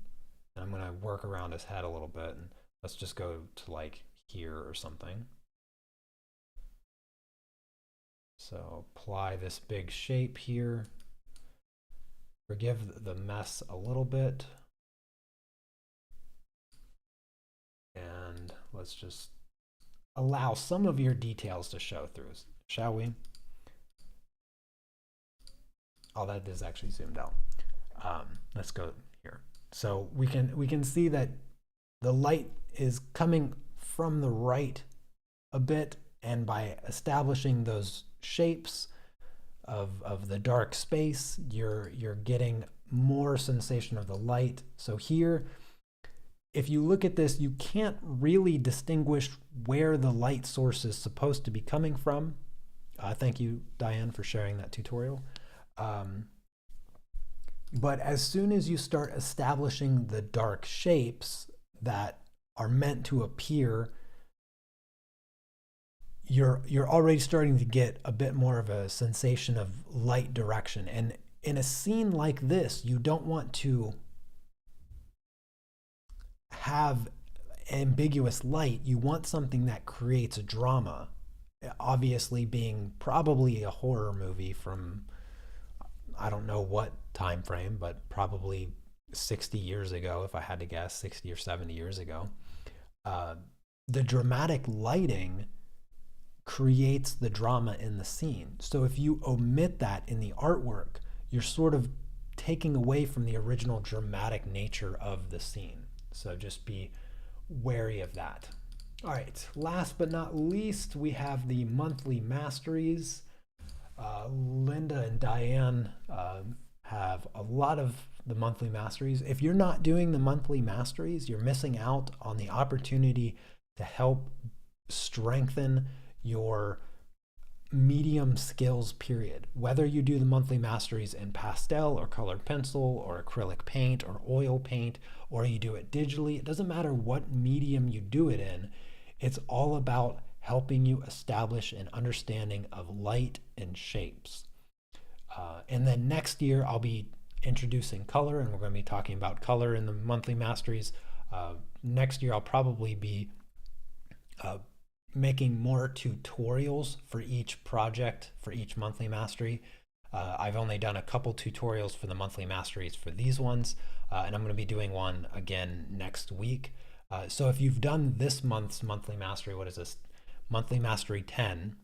and I'm going to work around his head a little bit, and let's just go to like here or something. So apply this big shape here. Forgive the mess a little bit. And let's just allow some of your details to show through, shall we? Oh, that is actually zoomed out. Let's go here. So we can see that the light is coming from the right a bit, and by establishing those shapes of the dark space, you're getting more sensation of the light. So here, if you look at this, you can't really distinguish where the light source is supposed to be coming from. Thank you, Diane, for sharing that tutorial. But as soon as you start establishing the dark shapes that are meant to appear, you're already starting to get a bit more of a sensation of light direction. And in a scene like this, you don't want to have ambiguous light. You want something that creates a drama. Obviously, being probably a horror movie from, I don't know what time frame, but probably 60 years ago, if I had to guess, 60 or 70 years ago. The dramatic lighting creates the drama in the scene. So if you omit that in the artwork, you're sort of taking away from the original dramatic nature of the scene. So just be wary of that. All right, last but not least, we have the monthly masteries. Linda and Diane have a lot of the monthly masteries. If you're not doing the monthly masteries, you're missing out on the opportunity to help strengthen your medium skills period. Whether you do the monthly masteries in pastel or colored pencil or acrylic paint or oil paint, or you do it digitally, it doesn't matter what medium you do it in. It's all about helping you establish an understanding of light and shapes. And then next year, I'll be introducing color, and we're going to be talking about color in the monthly masteries. Next year, I'll probably be making more tutorials for each project, for each monthly mastery. I've only done a couple tutorials for the monthly masteries for these ones, and I'm going to be doing one again next week. So if you've done this month's monthly mastery, what is this? Monthly Mastery 10,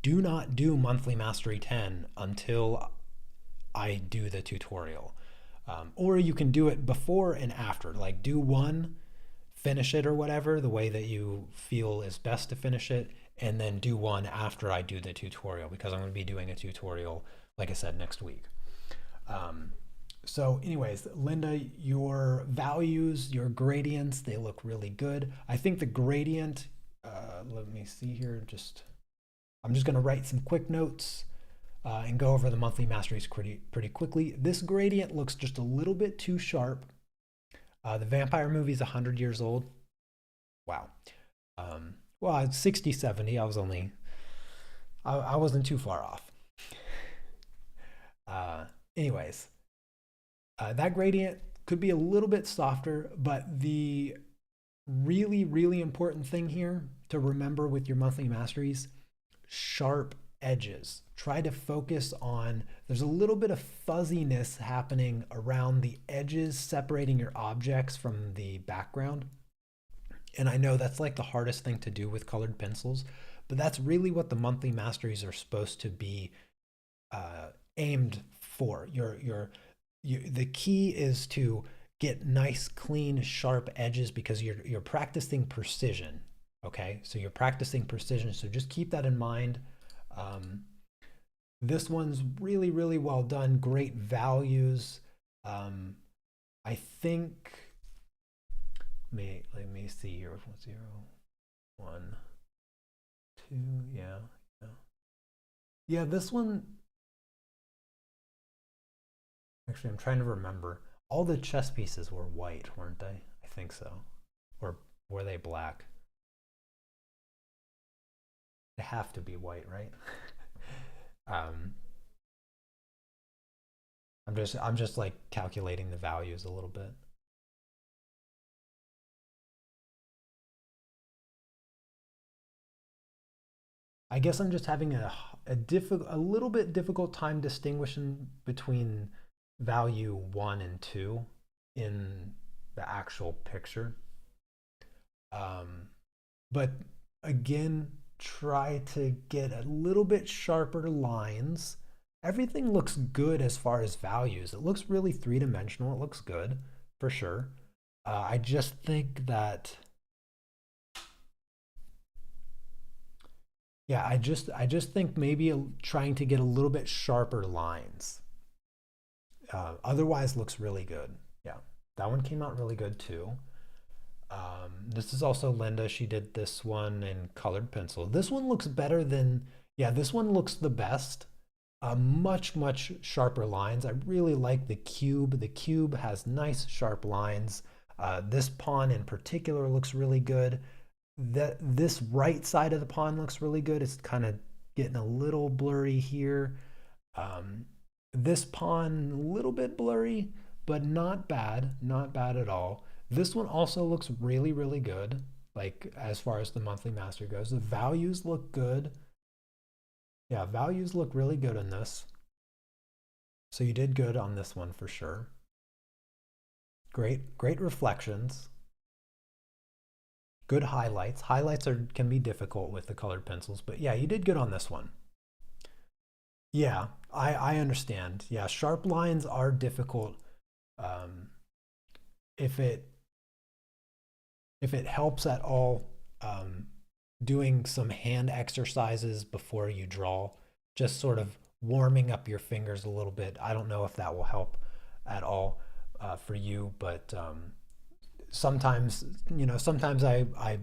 do not do Monthly Mastery 10 until I do the tutorial. Or you can do it before and after, like do one, finish it or whatever, the way that you feel is best to finish it, and then do one after I do the tutorial, because I'm going to be doing a tutorial, like I said, next week. So anyways, Linda, your values, your gradients, they look really good. I think the gradient, let me see here, I'm just going to write some quick notes and go over the monthly masteries pretty quickly. This gradient looks just a little bit too sharp. The vampire movie is 100 years old. Wow. Well, it's 60, 70. I wasn't too far off. Anyways, that gradient could be a little bit softer, but the really, really important thing here to remember with your monthly masteries, sharp edges. Try to focus on, there's a little bit of fuzziness happening around the edges separating your objects from the background. And I know that's like the hardest thing to do with colored pencils, but that's really what the monthly masteries are supposed to be aimed for. The key is to get nice, clean, sharp edges, because you're practicing precision. Okay, so you're practicing precision, so just keep that in mind. This one's really, really well done. Great values. I think, let me see here. 0, 1, 2, yeah. Yeah, this one, actually, I'm trying to remember. All the chess pieces were white, weren't they? I think so. Or were they black? They have to be white, right? I'm just like calculating the values a little bit. I guess I'm just having a little bit difficult time distinguishing between value 1 and 2 in the actual picture. But again, try to get a little bit sharper lines. Everything looks good as far as values. It looks really three-dimensional. It looks good for sure. I just think that, yeah, I just think maybe trying to get a little bit sharper lines. Otherwise, looks really good. Yeah, that one came out really good too. This is also Linda. She did this one in colored pencil. This one looks better than, yeah, this one looks the best. Much, much sharper lines. I really like the cube. The cube has nice, sharp lines. This pawn in particular looks really good. This right side of the pawn looks really good. It's kind of getting a little blurry here. This pawn, a little bit blurry, but not bad at all. This one also looks really, really good, like as far as the monthly master goes. The values look good. Yeah, values look really good in this. So you did good on this one for sure. Great reflections. Good highlights. Highlights can be difficult with the colored pencils, but yeah, you did good on this one. Yeah, I understand. Yeah, sharp lines are difficult. If it helps at all, doing some hand exercises before you draw, just sort of warming up your fingers a little bit. I don't know if that will help at all for you, but sometimes, sometimes I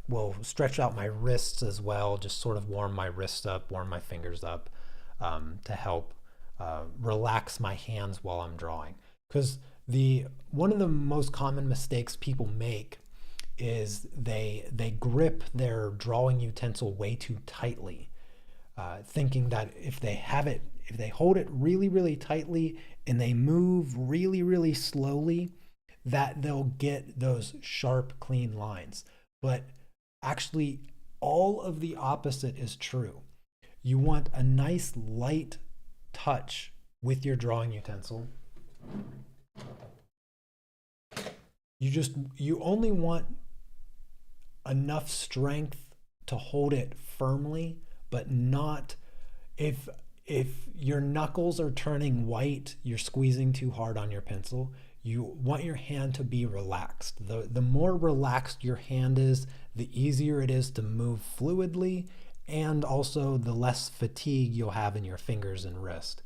will stretch out my wrists as well, just sort of warm my wrists up, warm my fingers up, to help relax my hands while I'm drawing. Because one of the most common mistakes people make is they grip their drawing utensil way too tightly, thinking that if they hold it really, really tightly and they move really, really slowly, that they'll get those sharp, clean lines. But actually, all of the opposite is true. You want a nice light touch with your drawing utensil. You only want enough strength to hold it firmly, but not if your knuckles are turning white, you're squeezing too hard on your pencil. You want your hand to be relaxed. The more relaxed your hand is, the easier it is to move fluidly, and also the less fatigue you'll have in your fingers and wrist.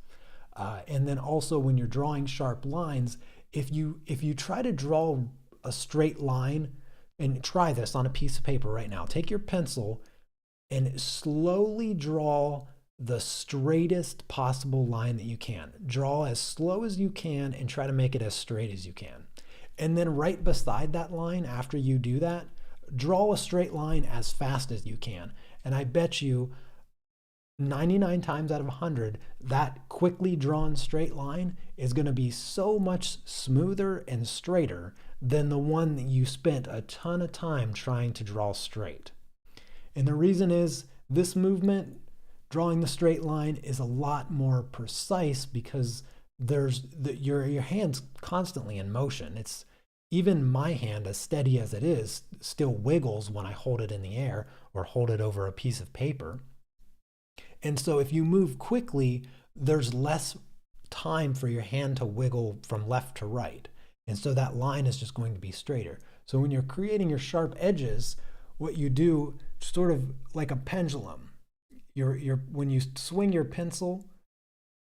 And then also when you're drawing sharp lines, if you try to draw a straight line, and try this on a piece of paper right now. Take your pencil and slowly draw the straightest possible line that you can. Draw as slow as you can and try to make it as straight as you can. And then right beside that line, after you do that, draw a straight line as fast as you can. And I bet you 99 times out of 100, that quickly drawn straight line is going to be so much smoother and straighter than the one that you spent a ton of time trying to draw straight. And the reason is this movement, drawing the straight line, is a lot more precise because your hand's constantly in motion. It's even my hand, as steady as it is, still wiggles when I hold it in the air or hold it over a piece of paper. And so if you move quickly, there's less time for your hand to wiggle from left to right. And so that line is just going to be straighter. So when you're creating your sharp edges, what you do, sort of like a pendulum, when you swing your pencil,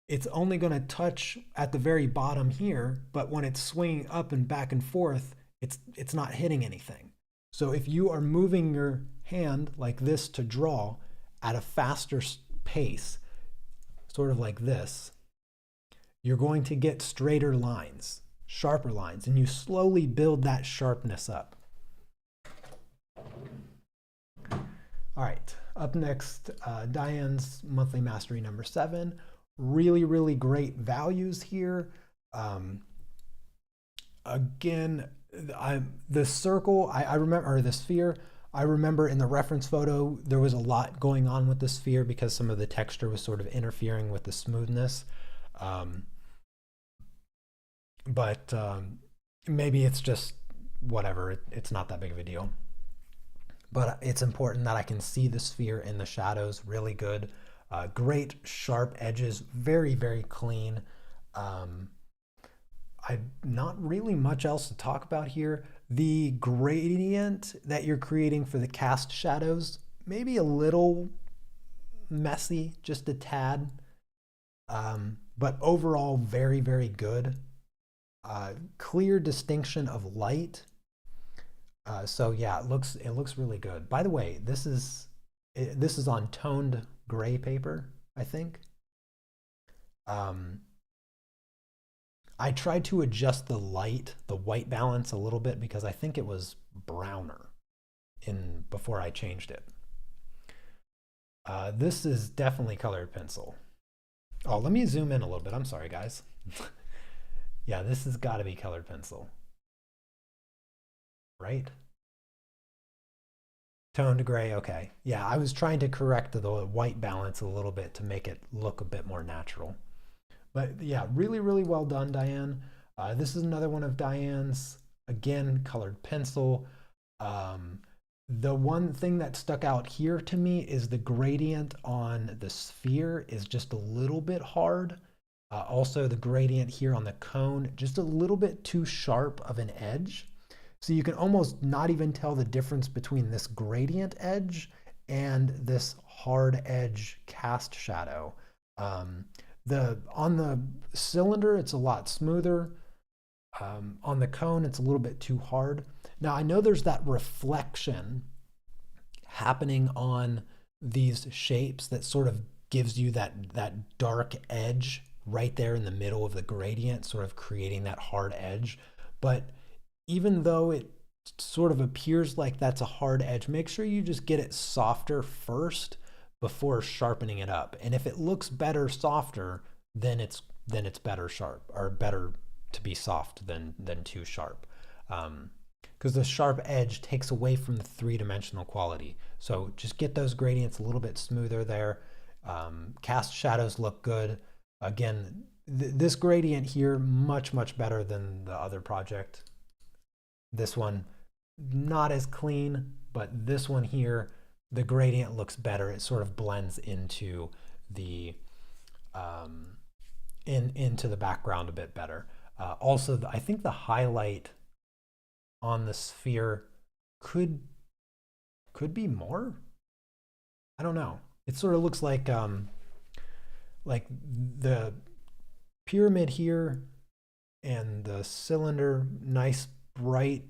it's only going to touch at the very bottom here, but when it's swinging up and back and forth, it's not hitting anything. So if you are moving your hand like this to draw at a faster pace, sort of like this, you're going to get straighter lines, sharper lines, and you slowly build that sharpness up. All right, up next, Diane's monthly mastery number 7. Really, really great values here. Again, the circle, I remember, or the sphere, I remember in the reference photo, there was a lot going on with the sphere because some of the texture was sort of interfering with the smoothness. But maybe it's just whatever, it's not that big of a deal. But it's important that I can see the sphere in the shadows really good. Great sharp edges, very, very clean. Not really much else to talk about here. The gradient that you're creating for the cast shadows, maybe a little messy, just a tad. But overall, very, very good. Clear distinction of light. So yeah, it looks really good. By the way, this is on toned gray paper, I think. I tried to adjust the white balance a little bit because I think it was browner before I changed it. This is definitely colored pencil. Oh, let me zoom in a little bit. I'm sorry, guys. Yeah, this has got to be colored pencil. Right? Toned gray, okay. Yeah, I was trying to correct the white balance a little bit to make it look a bit more natural. But yeah, really, really well done, Diane. This is another one of Diane's, again, colored pencil. The one thing that stuck out here to me is the gradient on the sphere is just a little bit hard. Also, the gradient here on the cone, just a little bit too sharp of an edge. So you can almost not even tell the difference between this gradient edge and this hard edge cast shadow. On the cylinder, it's a lot smoother. On the cone, it's a little bit too hard. Now, I know there's that reflection happening on these shapes that sort of gives you that dark edge right there in the middle of the gradient, sort of creating that hard edge. But even though it sort of appears like that's a hard edge, make sure you just get it softer first before sharpening it up. And if it looks better softer, then it's better sharp, or better to be soft than too sharp. Because the sharp edge takes away from the three-dimensional quality. So just get those gradients a little bit smoother there. Cast shadows look good. Again, this gradient here, much better than the other project. This one, not as clean, but this one here, the gradient looks better. It sort of blends into the into the background a bit better. Also, I think the highlight on the sphere could be more. I don't know. It sort of looks like the pyramid here and the cylinder, nice bright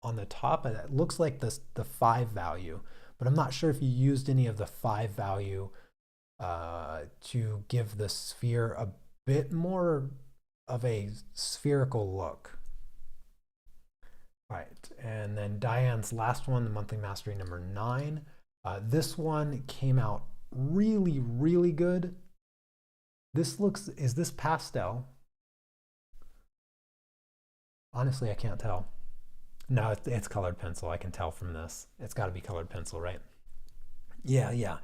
on the top. And it looks like the 5 value, but I'm not sure if you used any of the 5 value to give the sphere a bit more of a spherical look. All right, and then Diane's last one, the monthly mastery number 9. This one came out really good. Is this pastel? Honestly, I can't tell. No, it's colored pencil. I can tell from this. It's got to be colored pencil, right? Yeah.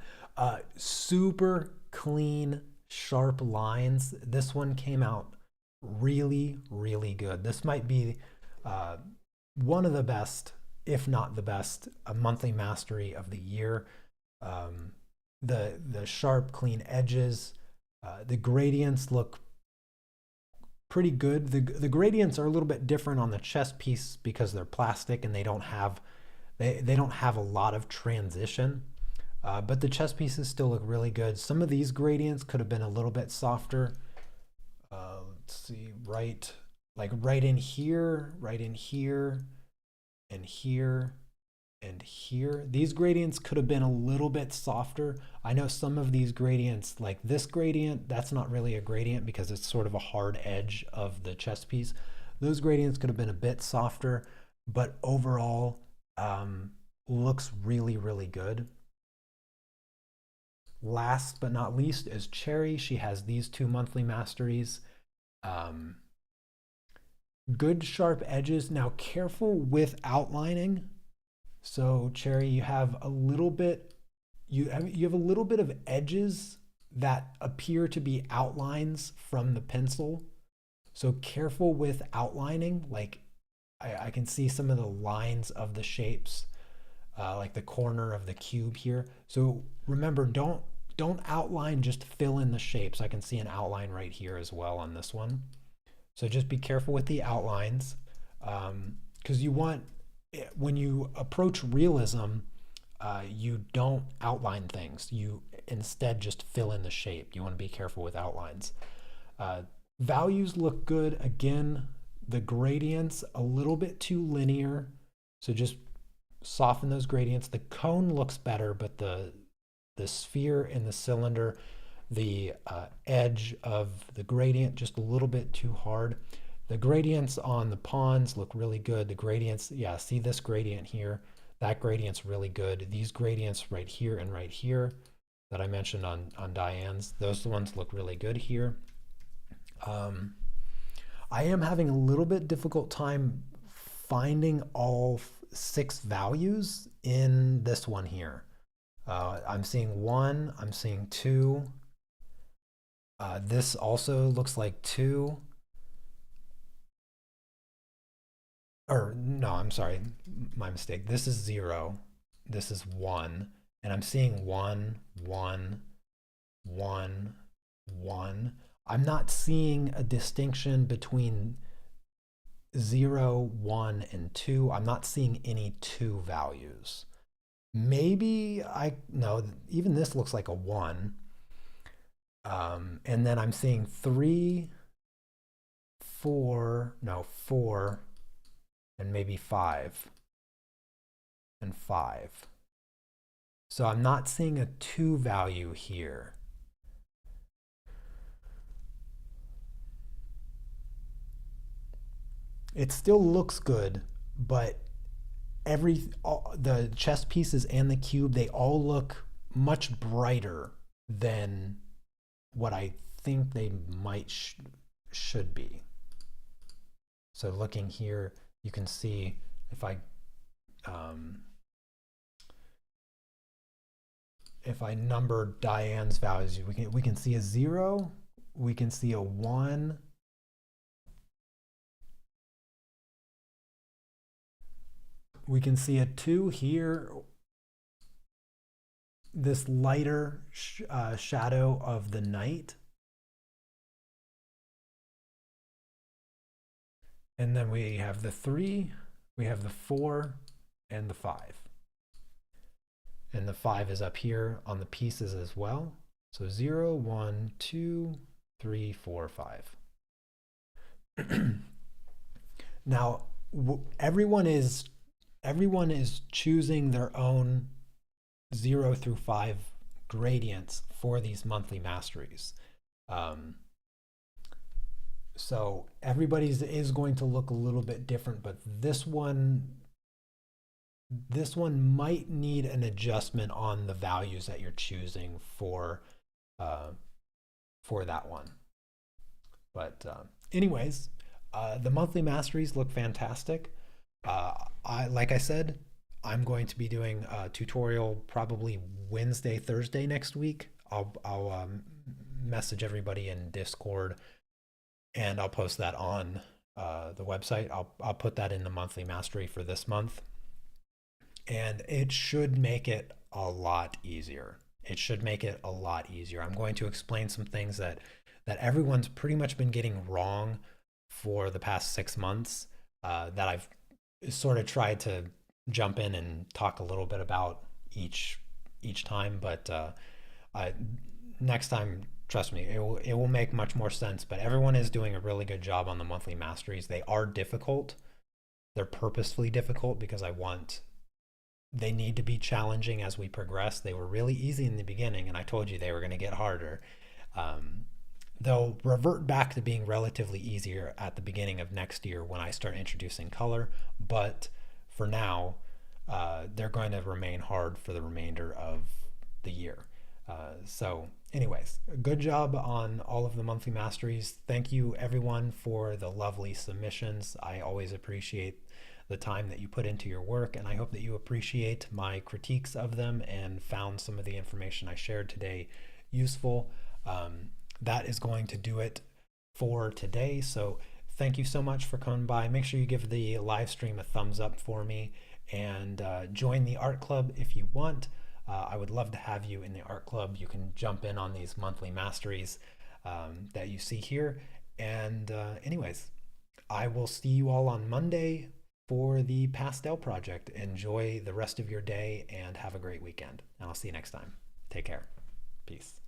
Super clean, sharp lines. This one came out really good. This might be one of the best, if not the best, a monthly mastery of the year. The sharp, clean edges. The gradients look pretty good. The gradients are a little bit different on the chest piece because they're plastic and they don't have a lot of transition. But the chest pieces still look really good. Some of these gradients could have been a little bit softer. Let's see, right in here, and here, and here. These gradients could have been a little bit softer. I know some of these gradients, like this gradient, that's not really a gradient because it's sort of a hard edge of the chest piece. Those gradients could have been a bit softer, but overall looks really good. Last but not least is Cherry. She has these 2 monthly masteries. Good sharp edges. Now careful with outlining. So Cherry, you have a little bit of edges that appear to be outlines from the pencil. So careful with outlining. Like I can see some of the lines of the shapes, like the corner of the cube here. So remember, don't outline, just fill in the shapes. I can see an outline right here as well on this one. So just be careful with the outlines, because you want, when you approach realism, you don't outline things. You instead just fill in the shape. You want to be careful with outlines. Values look good. Again, the gradients a little bit too linear, so just soften those gradients. The cone looks better, but the sphere and the cylinder, the edge of the gradient just a little bit too hard. The gradients on the pawns look really good. The gradients, yeah, see this gradient here? That gradient's really good. These gradients right here and right here that I mentioned on Diane's, those ones look really good here. I am having a little bit difficult time finding all 6 values in this one here. I'm seeing 1, I'm seeing 2. This also looks like 2. Or no, I'm sorry, my mistake. This is 0. This is 1. And I'm seeing 1, 1, 1, 1. I'm not seeing a distinction between 0, 1, and 2. I'm not seeing any 2 values. Maybe no, even this looks like a 1. And then I'm seeing 3, 4, and maybe 5, and 5. So I'm not seeing a 2 value here. It still looks good, but the chess pieces and the cube, they all look much brighter than what I think they should be. So looking here, you can see if um, I number Diane's values, we can see a 0, we can see a 1, we can see a 2 here, this lighter shadow of the knight. And then we have the 3, we have the 4, and the 5. And the 5 is up here on the pieces as well. So 0, 1, 2, 3, 4, 5. Now, everyone is choosing their own 0 through 5 gradients for these monthly masteries. So everybody's is going to look a little bit different, but this one might need an adjustment on the values that you're choosing for that one. But anyways, the monthly masteries look fantastic. Like I said, I'm going to be doing a tutorial probably Wednesday, Thursday next week. I'll message everybody in Discord, and I'll post that on the website. I'll put that in the monthly mastery for this month, and it should make it a lot easier. It should make it a lot easier. I'm going to explain some things that everyone's pretty much been getting wrong for the past 6 months, that I've sort of tried to jump in and talk a little bit about each time, but next time, trust me, it will make much more sense. But everyone is doing a really good job on the monthly masteries. They are difficult. They're purposefully difficult because they need to be challenging as we progress. They were really easy in the beginning, and I told you they were going to get harder. They'll revert back to being relatively easier at the beginning of next year when I start introducing color. But for now, they're going to remain hard for the remainder of the year. So anyways, good job on all of the monthly masteries. Thank you everyone for the lovely submissions. I always appreciate the time that you put into your work, and I hope that you appreciate my critiques of them and found some of the information I shared today useful. That is going to do it for today. So thank you so much for coming by. Make sure you give the live stream a thumbs up for me, and join the art club if you want. I would love to have you in the art club. You can jump in on these monthly masteries that you see here. And anyways, I will see you all on Monday for the pastel project. Enjoy the rest of your day and have a great weekend. And I'll see you next time. Take care. Peace.